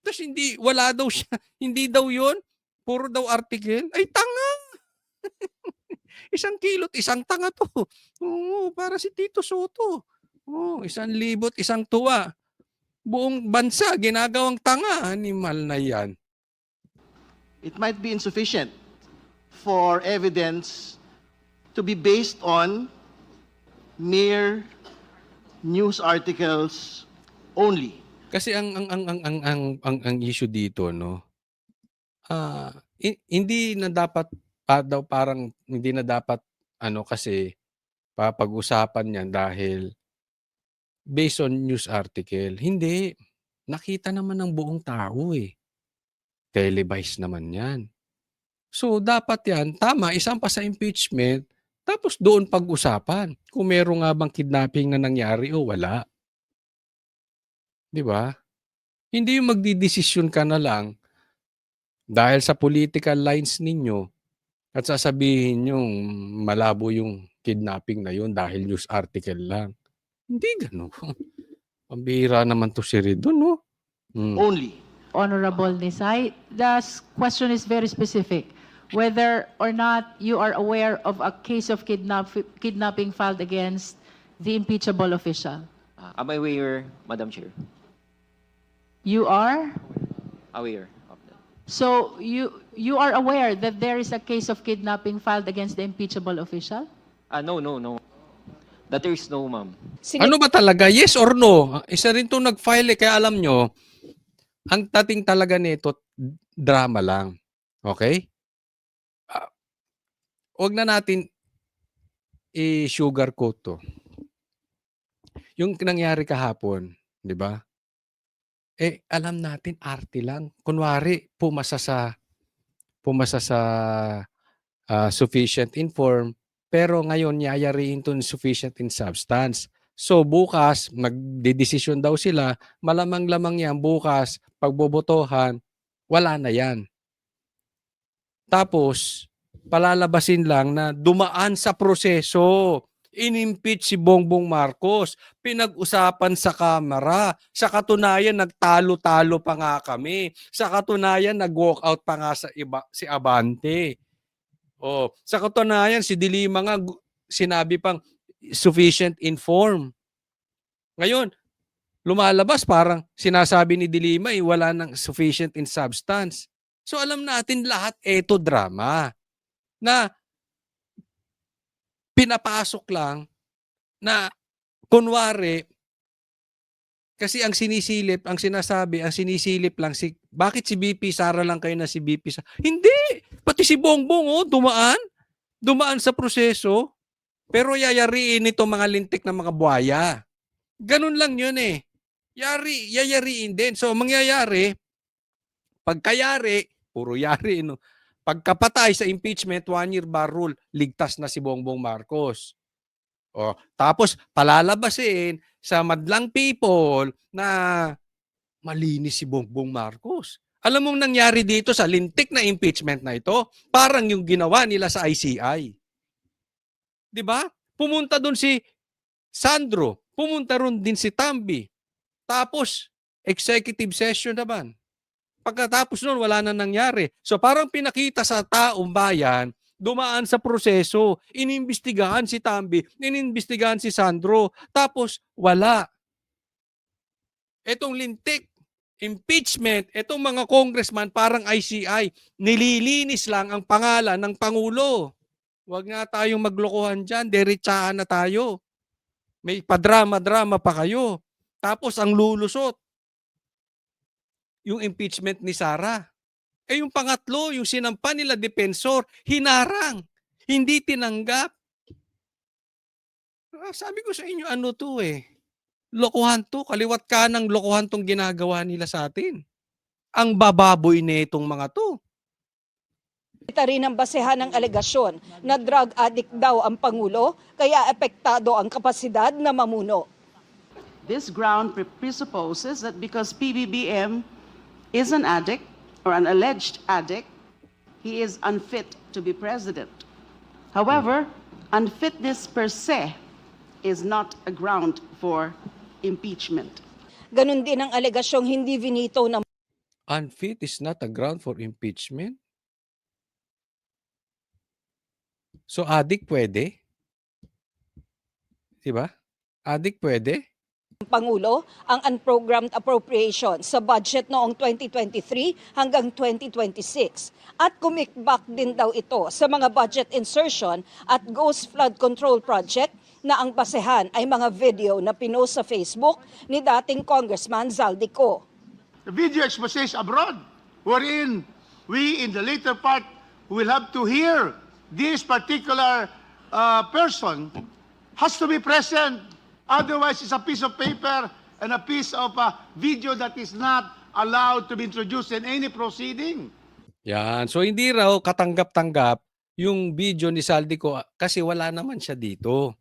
Tapos wala daw siya, hindi daw yun, puro daw article. Ay, tanga! Isang kilot, isang tanga to. Oo, para si Tito Soto. Oo, 1,000 isang tuwa. Buong bansa, ginagawang tanga, animal na yan. It might be insufficient for evidence to be based on mere news articles only. Kasi ang issue dito, no. Hindi na dapat parang hindi na dapat kasi papag-usapan niyan dahil based on news article. Hindi. Nakita naman ng buong tao eh. Televised naman yan. So, dapat yan, tama, isampa sa impeachment, tapos doon pag-usapan kung meron nga bang kidnapping na nangyari o wala. Di ba? Hindi yung magdidesisyon ka na lang dahil sa political lines ninyo at sasabihin yung malabo yung kidnapping na yun dahil news article lang. Hindi gano'n. Pambihira naman to si Ridon, no? Only. Honorable Nisay, the question is very specific. Whether or not you are aware of a case of kidnapping filed against the impeachable official. Am I aware, Madam Chair? You are? Aware of that. So you are aware that there is a case of kidnapping filed against the impeachable official? No. That there is no, ma'am. Ano ba talaga? Yes or no? Isa rin itong nag-file kaya alam nyo, ang dating talaga nito, drama lang. Okay? Huwag na natin i-sugarcoat to. Yung nangyari kahapon, di ba? Alam natin, arte lang. Kunwari, pumasa sa sufficient inform, pero ngayon, yayariin ito sufficient in substance. So, bukas, magdidesisyon daw sila, malamang-lamang yan, bukas, pagbobotohan, wala na yan. Tapos, palalabasin lang na dumaan sa proseso. In-impeach si Bongbong Marcos. Pinag-usapan sa Kamara. Sa katunayan, nagtalo-talo pa nga kami. Sa katunayan, nag-walk out pa nga si Abante. Sa katunayan, si Dilima nga sinabi pang sufficient inform. Ngayon, lumalabas parang sinasabi ni Dilima wala nang sufficient in substance. So alam natin lahat eto drama na pinapasok lang na kunwari kasi ang sinisilip, ang sinasabi, ang sinisilip lang bakit si BP Sara lang kayo na si BP Sara? Hindi! Pati si Bongbong dumaan sa proseso, pero yayariin ito mga lintik na mga buhaya. Ganun lang yun eh. Yayariin din. So mangyayari, pagkayari, puro yari, no? Pagkapatay sa impeachment, 1-year bar rule, ligtas na si Bongbong Marcos. O, tapos palalabasin sa madlang people na malinis si Bongbong Marcos. Alam mong nangyari dito sa lintik na impeachment na ito, parang yung ginawa nila sa ICI. 'Di ba? Pumunta doon si Sandro, pumunta ron din si Tambi. Tapos executive session naman. Pagkatapos noon wala na nangyari. So parang pinakita sa taong bayan, dumaan sa proseso, inimbestigahan si Tambi, inimbestigahan si Sandro, tapos wala. Etong lintik, impeachment, etong mga congressman parang ICI, nililinis lang ang pangalan ng Pangulo. Huwag nga tayong maglokohan dyan, derechahan na tayo. May padrama-drama pa kayo. Tapos ang lulusot, yung impeachment ni Sara. Yung pangatlo, yung sinampa nila defensor, hinarang, hindi tinanggap. Sabi ko sa inyo, ano to lokohan to, kaliwat kanang lokohan tong ginagawa nila sa atin. Ang bababoy nitong mga to. Ito rin ang basehan ng alegasyon na drug addict daw ang Pangulo, kaya epektado ang kapasidad na mamuno. This ground presupposes that because PBBM is an addict or an alleged addict, he is unfit to be president. However, unfitness per se is not a ground for impeachment. Ganun din ang alegasyong hindi vinito ng Unfit is not a ground for impeachment? So, addict pwede? Diba? Addict pwede? Pangulo ang unprogrammed appropriation sa budget noong 2023 hanggang 2026 at kumikbak din daw ito sa mga budget insertion at ghost flood control project na ang basehan ay mga video na pinost sa Facebook ni dating Congressman Zaldico. The video exposes abroad wherein we in the later part will have to hear this particular person has to be present. Otherwise, it's a piece of paper and a piece of video that is not allowed to be introduced in any proceeding. Yan. So, hindi raw katanggap-tanggap yung video ni Zaldico kasi wala naman siya dito.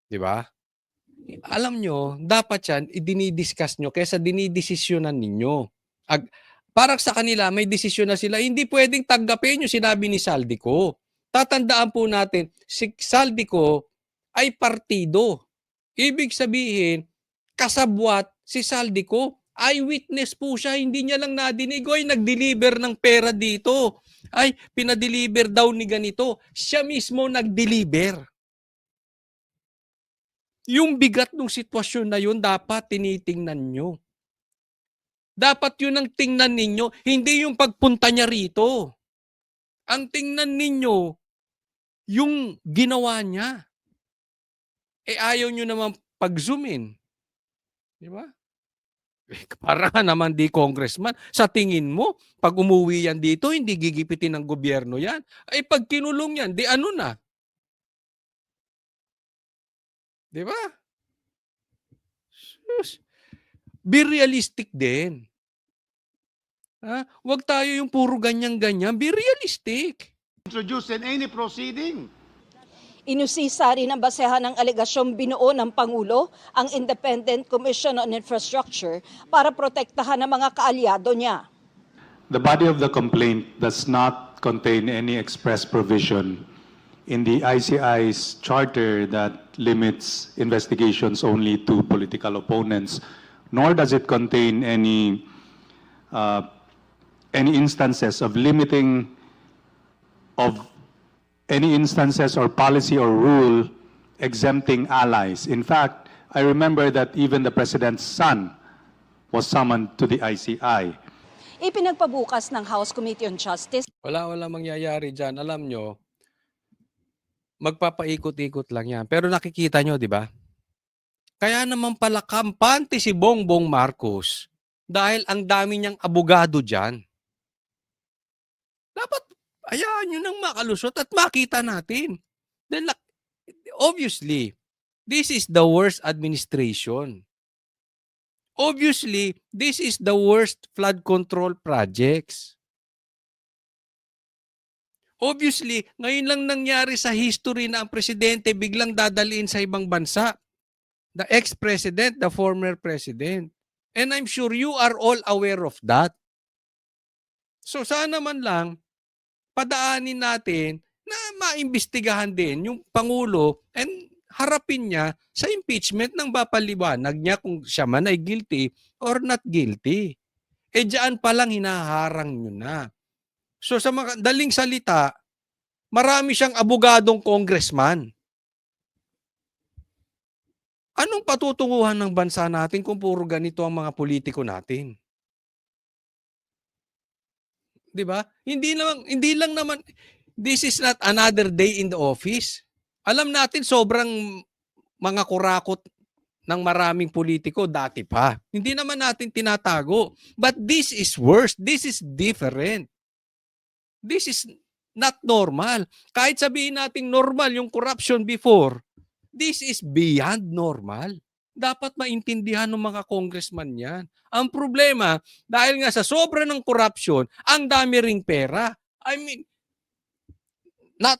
Di ba? Alam nyo, dapat yan, idinidiscuss nyo kaysa dinidesisyonan ninyo. Parang sa kanila, may desisyon na sila, hindi pwedeng tanggapin yung sinabi ni Zaldico. Tatandaan po natin, si Zaldico ay partido. Ibig sabihin, kasabwat si Zaldico, eyewitness po siya, hindi niya lang nadinig, ay nag-deliver ng pera dito. Ay, pinadeliver daw ni ganito. Siya mismo nag-deliver. Yung bigat ng sitwasyon na yun, dapat tinitingnan nyo. Dapat yun ang tingnan ninyo, hindi yung pagpunta niya rito. Ang tingnan ninyo, yung ginawa niya. Ayaw nyo naman pag-zoom in. Di ba? Para ka naman di congressman. Sa tingin mo, pag umuwi yan dito, hindi gigipitin ng gobyerno yan. Ay pag kinulong yan, di ano na? Di ba? Be realistic din. Huwag tayo yung puro ganyan-ganyan. Be realistic. Introduced in any proceeding. Inusisa rin ang basehan ng alegasyong binuo ng Pangulo ang Independent Commission on Infrastructure para protektahan ang mga kaalyado niya. The body of the complaint does not contain any express provision in the ICI's charter that limits investigations only to political opponents, nor does it contain any instances of limiting any instances or policy or rule exempting allies. In fact, I remember that even the President's son was summoned to the ICI. Ipinagpabukas ng House Committee on Justice. Wala mangyayari dyan. Alam nyo, magpapaikot-ikot lang yan. Pero nakikita nyo, di ba? Kaya naman pala kampante si Bongbong Marcos dahil ang dami niyang abogado dyan. Dapat hayaan nyo nang makalusot at makita natin. Then, obviously, this is the worst administration. Obviously, this is the worst flood control projects. Obviously, ngayon lang nangyari sa history na ang presidente biglang dadalhin sa ibang bansa. The ex-president, the former president. And I'm sure you are all aware of that. So sana man lang, padaanin natin na maimbestigahan din yung Pangulo and harapin niya sa impeachment ng mapaliwanag niya kung siya man ay guilty or not guilty. Diyan pa lang hinaharang nyo na. So sa daling salita, marami siyang abogadong congressman. Anong patutunguhan ng bansa natin kung puro ganito ang mga politiko natin? 'Di ba? Hindi lang naman this is not another day in the office. Alam natin sobrang mga kurakot ng maraming politiko dati pa. Hindi naman natin tinatago. But this is worse. This is different. This is not normal. Kahit sabihin natin normal yung corruption before, this is beyond normal. Dapat maintindihan ng mga congressman yan. Ang problema, dahil nga sa sobra ng corruption, ang dami ring pera. I mean,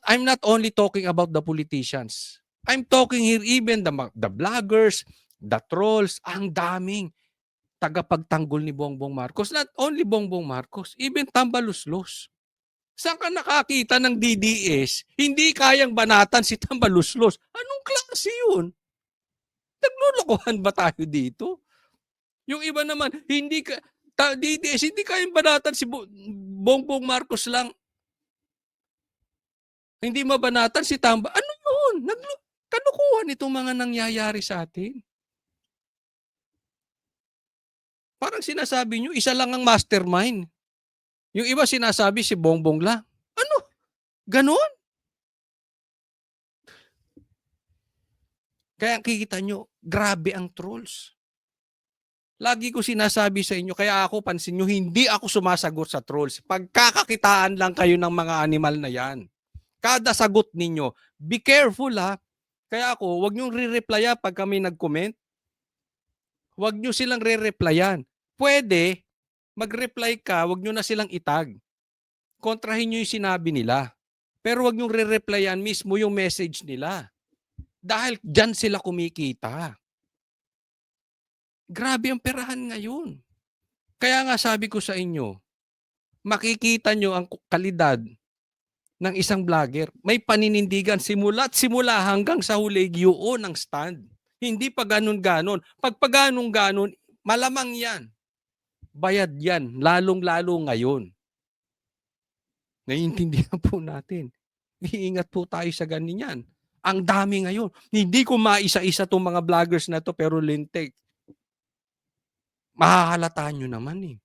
I'm not only talking about the politicians. I'm talking here even the bloggers, the trolls, ang daming tagapagtanggol ni Bongbong Marcos. Not only Bongbong Marcos, even Tambaluslos. Saan ka nakakita ng DDS, hindi kayang banatan si Tambaluslos? Anong klase yun? Naglulukuhan ba tayo dito? Yung iba naman, DDS, hindi kayang banatan si Bongbong Marcos lang. Hindi mabanatan si Tamba. Ano yun? Kalukuhan itong mga nangyayari sa atin. Parang sinasabi nyo, isa lang ang mastermind. Yung iba sinasabi si Bongbong lang. Ano? Ganon? Kaya kikita nyo, grabe ang trolls. Lagi ko sinasabi sa inyo, kaya ako, pansin nyo, hindi ako sumasagot sa trolls. Pagkakakitaan lang kayo ng mga animal na yan. Kada sagot ninyo, be careful ha. Kaya ako, wag nyo re-replyan pag kami nag-comment. Wag nyo silang re-replyan. Pwede, mag-reply ka, wag nyo na silang itag. Kontrahin nyo yung sinabi nila. Pero wag nyo re-replyan mismo yung message nila. Dahil dyan sila kumikita. Grabe ang perahan ngayon. Kaya nga sabi ko sa inyo, makikita nyo ang kalidad ng isang vlogger. May paninindigan simula hanggang sa huli yun ng stand. Hindi pa ganun-ganon. Pag ganun-ganon, malamang yan. Bayad yan, lalong-lalo ngayon. Naiintindihan po natin. Iingat po tayo sa ganyan. Ang dami ngayon. Hindi ko maisa-isa itong mga vloggers na to pero lintik. Mahahalata nyo naman eh.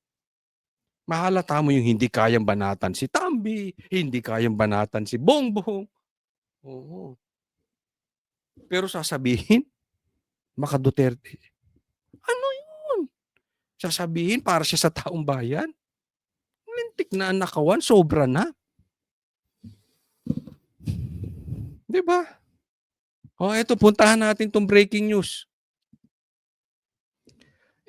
Mahalata mo yung hindi kayang banatan si Tambi, hindi kayang banatan si Bongbong. Oo. Pero sasabihin, Maka Duterte. Ano yun? Sasabihin para siya sa taong bayan? Lintik na ang nakawan, sobra na. Diba? O eto, puntahan natin itong breaking news.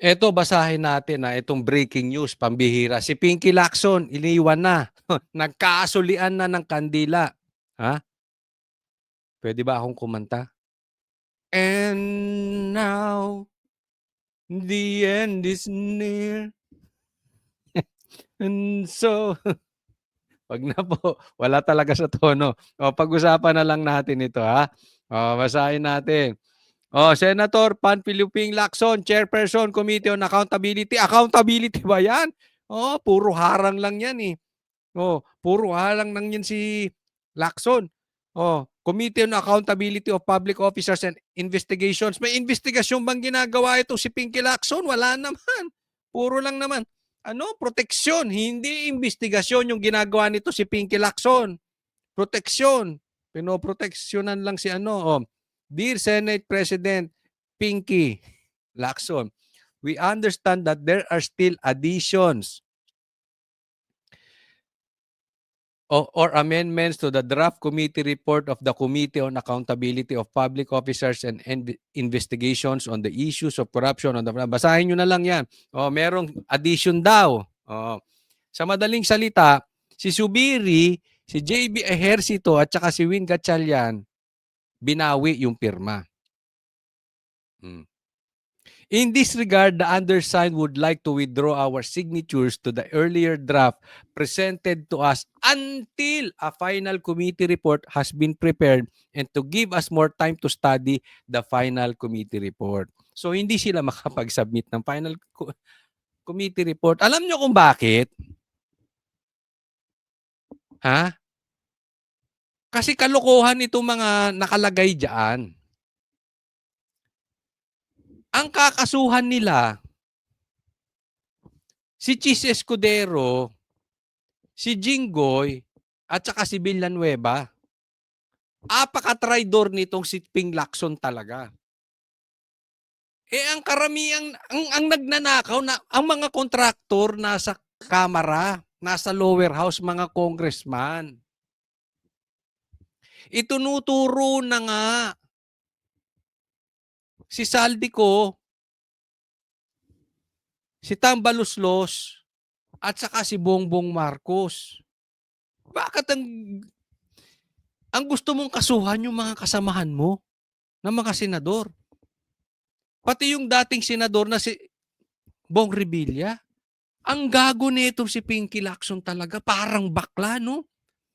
Eto, basahin natin na itong breaking news, pambihira. Si Pinky Lacson, iniwan na. Nagkaasulian na ng kandila. Ha? Pwede ba akong kumanta? And now, the end is near. And so, wag na po. Wala talaga sa tono. O, pag-usapan na lang natin ito, ha? O, basahin natin. O, Senator Panfiliping Lacson, Chairperson, Committee on Accountability. Accountability ba yan? O, puro harang lang yan eh. O, puro harang lang yan si Lacson. O, Committee on Accountability of Public Officers and Investigations. May investigasyon bang ginagawa ito si Pinky Lacson? Wala naman. Puro lang naman. Ano? Proteksyon. Hindi investigasyon yung ginagawa nito si Pinky Lacson. Proteksyon. Pinoproteksyonan lang si ano. O, Dear Senate President Pinky Lacson, we understand that there are still additions or amendments to the draft committee report of the Committee on Accountability of Public Officers and Investigations on the issues of corruption. Basahin nyo na lang yan. O, merong addition daw. O, sa madaling salita, si Zubiri, si JB Ejercito at saka si Win Gatchalian, binawi yung pirma. In this regard, the undersigned would like to withdraw our signatures to the earlier draft presented to us until a final committee report has been prepared and to give us more time to study the final committee report. So, hindi sila makapag-submit ng final committee report. Alam nyo kung bakit? Ha? Kasi kalokohan itong mga nakalagay dyan. Ang kakasuhan nila, si Chis Escudero, si Jinggoy, at saka si Villanueva. Apaka-traidor nitong si Ping Lacson talaga. Ang karamihan, ang nagnanakaw, ang mga kontraktor nasa Kamara, nasa lower house, mga congressman. Itunuturo na nga si Saldico, si Tambaluslos, at saka si Bongbong Marcos. Bakit ang gusto mong kasuhan yung mga kasamahan mo na mga senador? Pati yung dating senador na si Bong Revilla, ang gago nito si Pinky Lacson talaga, parang bakla, no?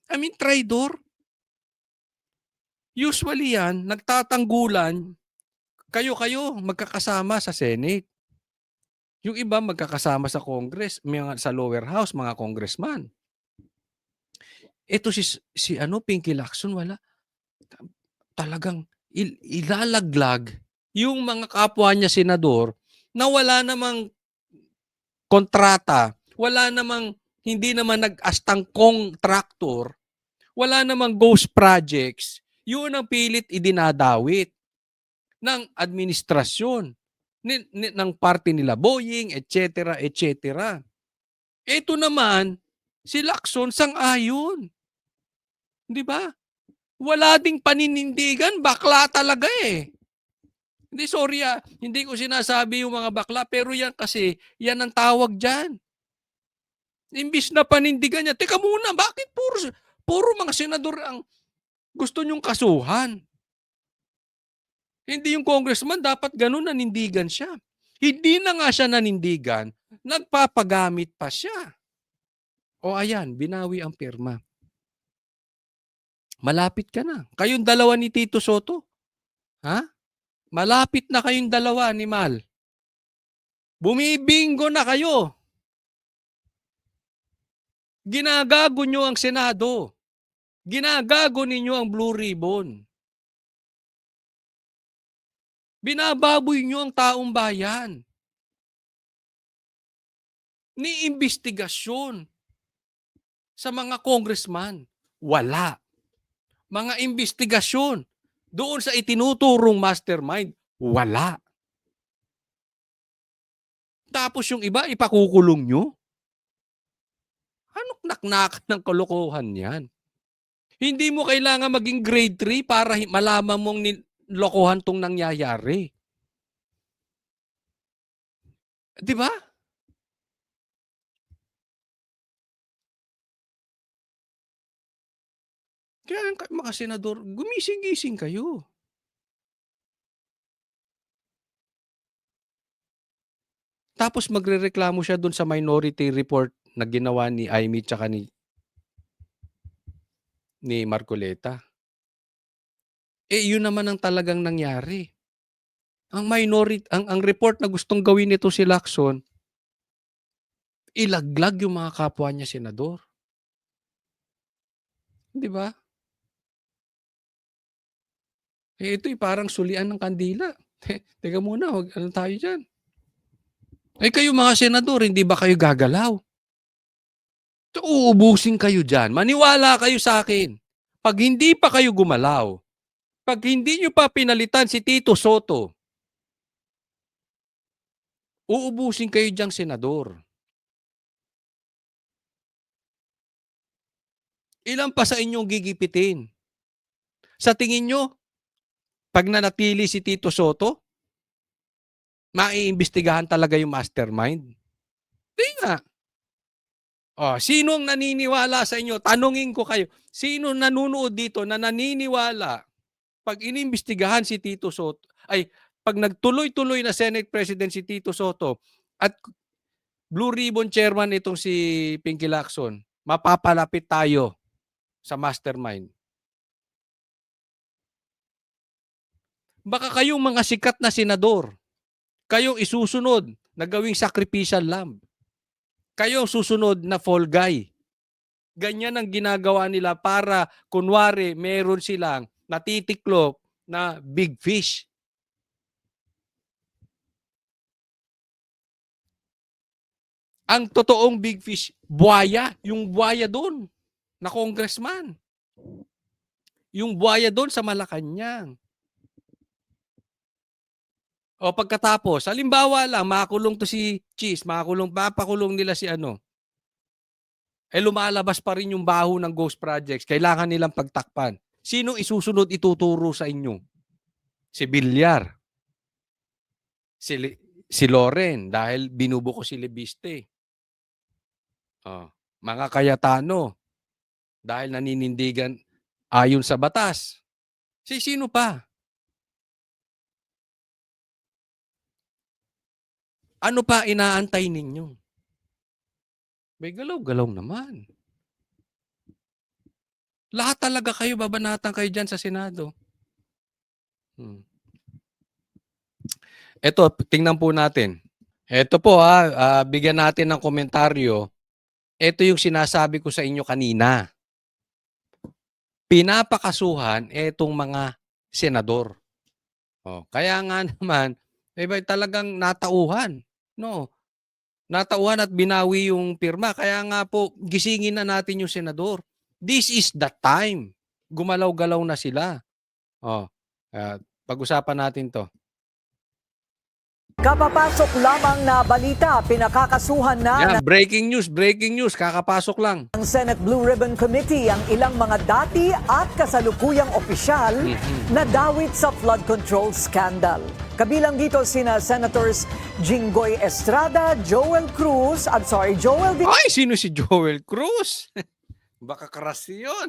I mean, traidor. Usually yan, nagtatanggulan, kayo magkakasama sa Senate. Yung iba magkakasama sa Congress, sa lower house, mga congressman. Ito si Pinky Lacson, wala. Talagang ilalaglag yung mga kapwa niya senador na wala namang kontrata, wala namang, hindi naman nag-astang contractor, wala namang ghost projects, yun ang pilit idinadawit ng administrasyon, ng party nila Boying, etc., etc. Ito naman, si Lacson sang-ayon. Di ba? Wala ding paninindigan, bakla talaga eh. Hindi, sorry hindi ko sinasabi yung mga bakla, pero yan kasi, yan ang tawag dyan. Imbis na panindigan niya, teka muna, bakit puro mga senador ang gusto nyong kasuhan? Hindi yung congressman, dapat ganun, nanindigan siya. Hindi na nga siya nanindigan, nagpapagamit pa siya. O ayan, binawi ang pirma. Malapit ka na. Kayong dalawa ni Tito Soto. Ha? Malapit na kayong dalawa ni Mal. Bumibingo na kayo. Ginagago nyo ang Senado. Ginagago ninyo ang Blue Ribbon. Binababoy nyo ang taong bayan. Ni-imbestigasyon sa mga congressman. Wala. Mga imbestigasyon doon sa itinuturong mastermind. Wala. Tapos yung iba, ipakukulong nyo? Anong naknak ng kalokohan yan? Hindi mo kailangan maging grade 3 para malaman mong lokohan tong nangyayari. Di ba? Kaya mga senador, gumising-gising kayo. Tapos magrereklamo siya dun sa minority report na ginawa ni Amy tsaka ni Marcoleta. Yun naman ang talagang nangyari. Ang minority, ang report na gustong gawin nito si Lacson, ilaglag yung mga kapwa niya senador. Di ba? Ito'y parang sulian ng kandila. Teka muna, ano tayo dyan? Kayo mga senador, hindi ba kayo gagalaw? Uubusin kayo dyan. Maniwala kayo sa akin. Pag hindi pa kayo gumalaw, pag hindi nyo pa pinalitan si Tito Soto, uubusin kayo dyang senador. Ilan pa sa inyong gigipitin? Sa tingin nyo, pag nanatili si Tito Soto, maiimbestigahan talaga yung mastermind? Hindi nga. Sino ang naniniwala sa inyo? Tanungin ko kayo. Sino nanonood dito na naniniwala pag inimbestigahan si Tito Soto, pag nagtuloy-tuloy na Senate President si Tito Soto at Blue Ribbon Chairman itong si Pinky Lacson, mapapalapit tayo sa mastermind. Baka kayong mga sikat na senador, kayong isusunod na gawing sacrificial lamb. Kayo susunod na fall guy. Ganyan ang ginagawa nila para kunwari meron silang natitiklop na big fish. Ang totoong big fish, buhaya. Yung buhaya doon na congressman. Yung buhaya doon sa Malacanang. Pagkatapos, halimbawa lang, makakulong to si Cheese, papakulong nila si ano. Lumalabas pa rin yung baho ng ghost projects. Kailangan nilang pagtakpan. Sino isusunod ituturo sa inyo? Si Villar. Si Loren, dahil binubuko si Lebiste. Mga Cayetano, dahil naninindigan ayon sa batas. Sino pa? Ano pa inaantay ninyo? May galaw-galaw naman. Lahat talaga kayo, babanatan kayo dyan sa Senado. Ito, tingnan po natin. Ito po bigyan natin ng komentaryo. Ito yung sinasabi ko sa inyo kanina. Pinapakasuhan itong mga senador. Kaya nga naman, talagang natauhan. No. Natauhan at binawi yung pirma. Kaya nga po, gisingin na natin yung senador. This is the time. Gumalaw-galaw na sila. Pag-usapan natin to. Kapapasok lamang na balita, pinakakasuhan na breaking news, kakapasok lang. ng Senate Blue Ribbon Committee ang ilang mga dati at kasalukuyang opisyal na dawit sa flood control scandal. Kabilang dito sina Senators Jinggoy Estrada, Joel Sino si Joel Cruz? Baka karas yun.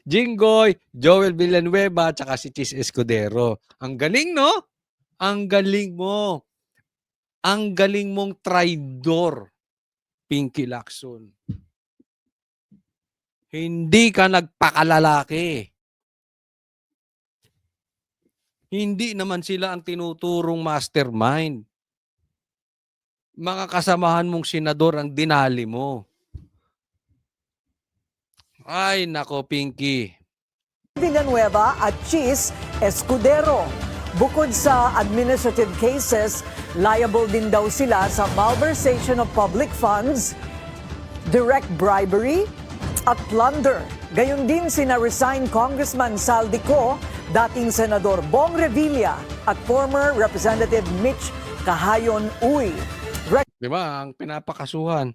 Jinggoy, Joel Villanueva, tsaka si Chis Escudero. Ang galing, no? Ang galing mo. Ang galing mong traidor, Pinky Lacson. Hindi ka nagpakalalaki. Hindi naman sila ang tinuturong mastermind. Mga kasamahan mong senador ang dinali mo. Ay, nako, Pinky. Villanueva at Chis Escudero. Bukod sa administrative cases, liable din daw sila sa malversation of public funds, direct bribery, at plunder. Gayon din sina resigned Congressman Saldico, dating Senador Bong Revilla, at former Representative Mitch Cahayon Uy. Di ba, ang pinapakasuhan?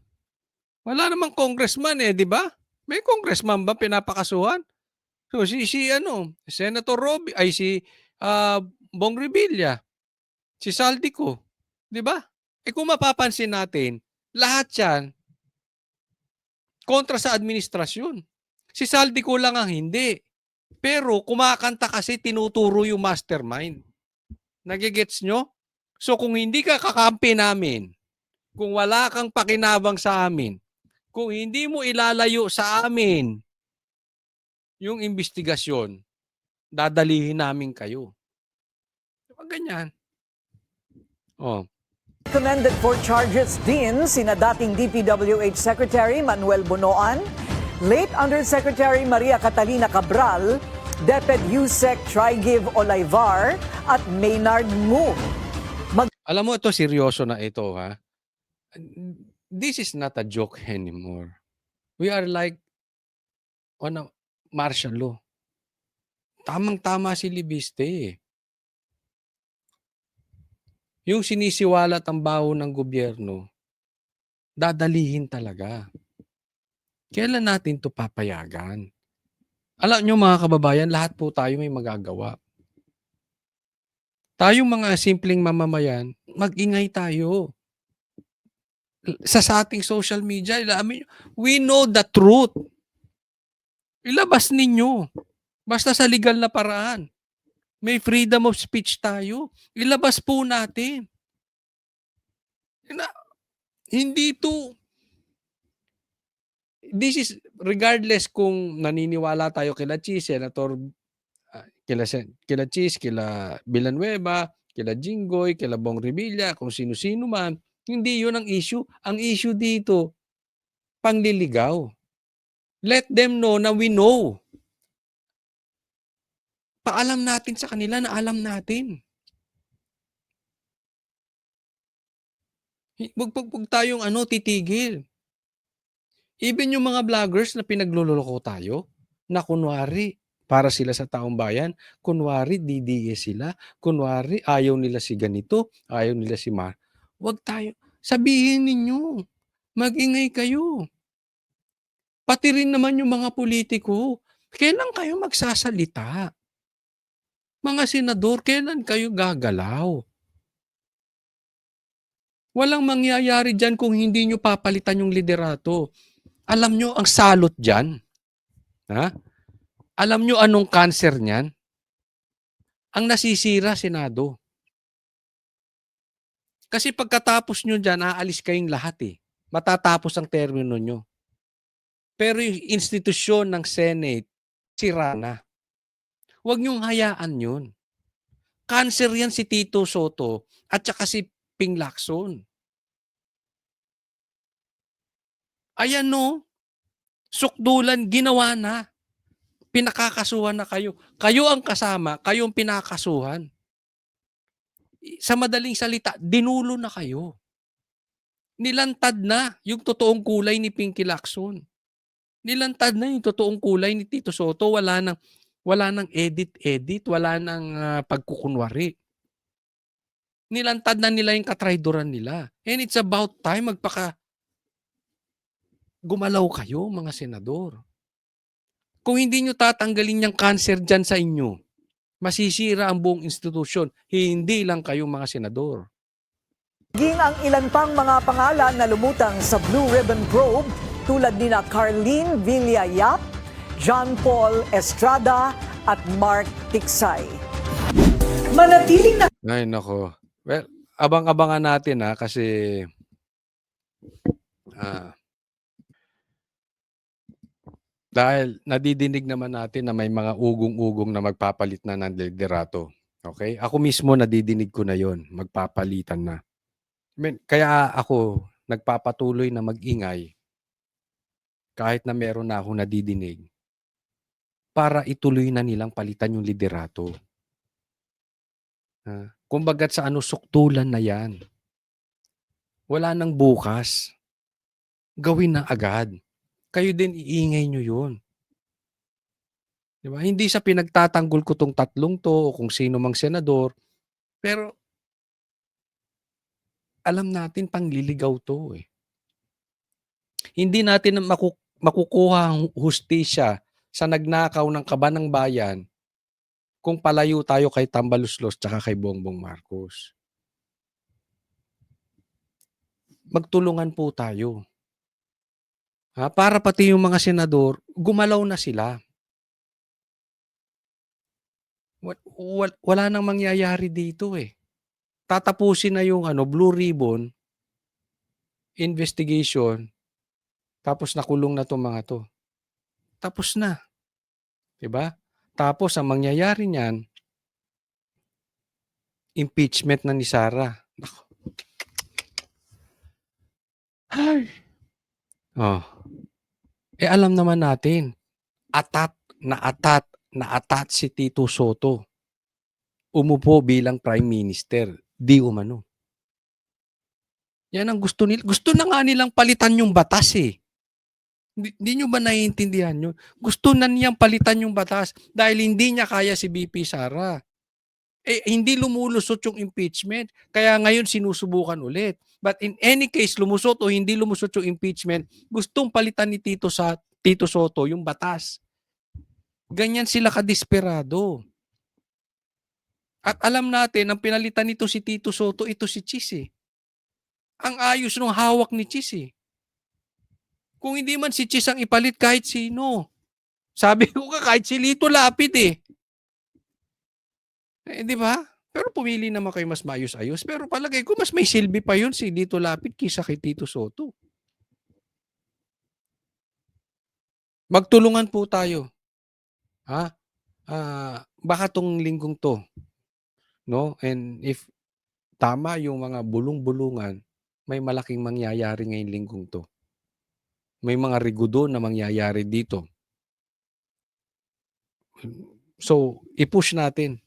Wala namang congressman di ba? May congressman ba pinapakasuhan? So si Senator Roby, si Bong Revilla, si Saldico, di ba? Kung mapapansin natin, lahat yan kontra sa administrasyon. Si Saldico lang ang hindi. Pero kumakanta kasi tinuturo yung mastermind. Nagigets nyo? So kung hindi ka kakampi namin, kung wala kang pakinabang sa amin, kung hindi mo ilalayo sa amin yung investigasyon, dadalihin namin kayo. Ganyan. Commended for charges din sina dating DPWH Secretary Manuel Bonoan, late Undersecretary Maria Catalina Cabral, DepEd Yusek Trigiv Olaivar at Maynard Mu. Alam mo, ito seryoso na ito, ha? This is not a joke anymore. We are like on a martial law. Tamang-tama si Libiste. Yung sinisiwalat ang baho ng gobyerno, dadalihin talaga. Kailan natin to papayagan? Alam nyo mga kababayan, lahat po tayo may magagawa. Tayong mga simpleng mamamayan, mag-ingay tayo. sa ating social media, we know the truth. Ilabas ninyo. Basta sa legal na paraan. May freedom of speech tayo. Ilabas po natin. Hindi to, this is regardless kung naniniwala tayo kila Chis, Senator, kila Chis, kila Villanueva, kila Jinggoy, kila Bong Revilla, kung sino-sino man, hindi yun ang issue. Ang issue dito, pangliligaw. Let them know na we know. Paalam natin sa kanila na alam natin. Huwag tayong titigil. Even yung mga vloggers na pinagluloko tayo, na kunwari, para sila sa taong bayan, kunwari DDS sila, kunwari ayaw nila si ganito, ayaw nila si Mar. Huwag tayo. Sabihin ninyo, mag-ingay kayo. Pati rin naman yung mga politiko, kailan kayo magsasalita? Mga senador, kailan kayo gagalaw? Walang mangyayari dyan kung hindi nyo papalitan yung liderato. Alam nyo ang salot dyan? Ha? Alam nyo anong cancer niyan? Ang nasisira, Senado. Kasi pagkatapos nyo dyan, aalis kayong lahat eh. Matatapos ang termino nyo. Pero yung institusyon ng Senate, sira na. Huwag niyong hayaan yun. Cancer yan si Tito Soto at saka si Ping Lacson. Ayan no, sukdulan, ginawa na. Pinakakasuhan na kayo. Kayo ang kasama, kayo ang pinakasuhan. Sa madaling salita, dinulo na kayo. Nilantad na yung totoong kulay ni Pinky Lacson. Nilantad na yung totoong kulay ni Tito Soto. Wala nang edit, wala nang pagkukunwari. Nilantad na nila yung katrayduran nila. And it's about time gumalaw kayo, mga senador. Kung hindi nyo tatanggalin yung cancer dyan sa inyo, masisira ang buong institusyon. Hindi lang kayo, mga senador. Naging ang ilan pang mga pangalan na lumutang sa Blue Ribbon Probe tulad nina Carlene Villayap, John Paul Estrada at Mark Tiksay. Manatiling na... Ay, nako. Well, abang-abangan natin kasi dahil nadidinig naman natin na may mga ugong-ugong na magpapalit na ng liderato. Okay? Ako mismo nadidinig ko na yon, magpapalitan na. Kaya ako nagpapatuloy na mag-ingay kahit na meron na akong nadidinig para ituloy na nilang palitan yung liderato. Kumbagat sa suktulan na yan. Wala nang bukas. Gawin na agad. Kayo din iingay nyo yun. Diba? Hindi sa pinagtatanggol ko tong tatlong to o kung sino mang senador, pero alam natin pangliligaw to eh. Hindi natin makukuha ang hustisya sa nagnakaw ng kaban ng bayan kung palayo tayo kay Tambaluslos tsaka kay Bongbong Marcos. Magtulungan po tayo. Para pati yung mga senador, gumalaw na sila. Wala nang mangyayari dito eh. Tatapusin na yung Blue Ribbon investigation, tapos nakulong na itong mga to. Tapos na. Diba? Tapos ang mangyayari niyan, impeachment na ni Sara. Ay. Alam naman natin, atat si Tito Soto. Umupo bilang Prime Minister. Di umano. Yan ang gusto nila. Gusto na nga nilang palitan yung batas eh. Hindi nyo ba naiintindihan nyo? Gusto na niyang palitan yung batas dahil hindi niya kaya si BP Sara. Hindi lumulusot yung impeachment. Kaya ngayon sinusubukan ulit. But in any case, lumusot o hindi lumusot yung impeachment, gustong palitan ni Tito Soto yung batas. Ganyan sila kadesperado. At alam natin, ang pinalitan nito si Tito Soto, ito si Chis eh. ang ayos ng hawak ni Chis eh. Kung hindi man si Chis ang ipalit kahit sino. Sabi ko kahit si Lito Lapid eh. Di ba? Pero pumili naman kayo mas maayos-ayos. Pero palagay ko mas may silbi pa yun si Lito Lapid kaysa kay Tito Soto. Magtulungan po tayo. Ha? Baka tong linggong to, no? And if tama yung mga bulong-bulungan, may malaking mangyayari ngayong linggong to. May mga rigodo na mangyayari dito. So, i-push natin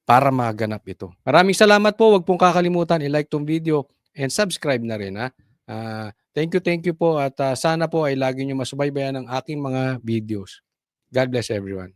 para maganap ito. Maraming salamat po. Huwag pong kakalimutan i-like tong video and subscribe na rin. Ha? Thank you po at sana po ay lagi nyo masubaybayan ang aking mga videos. God bless everyone.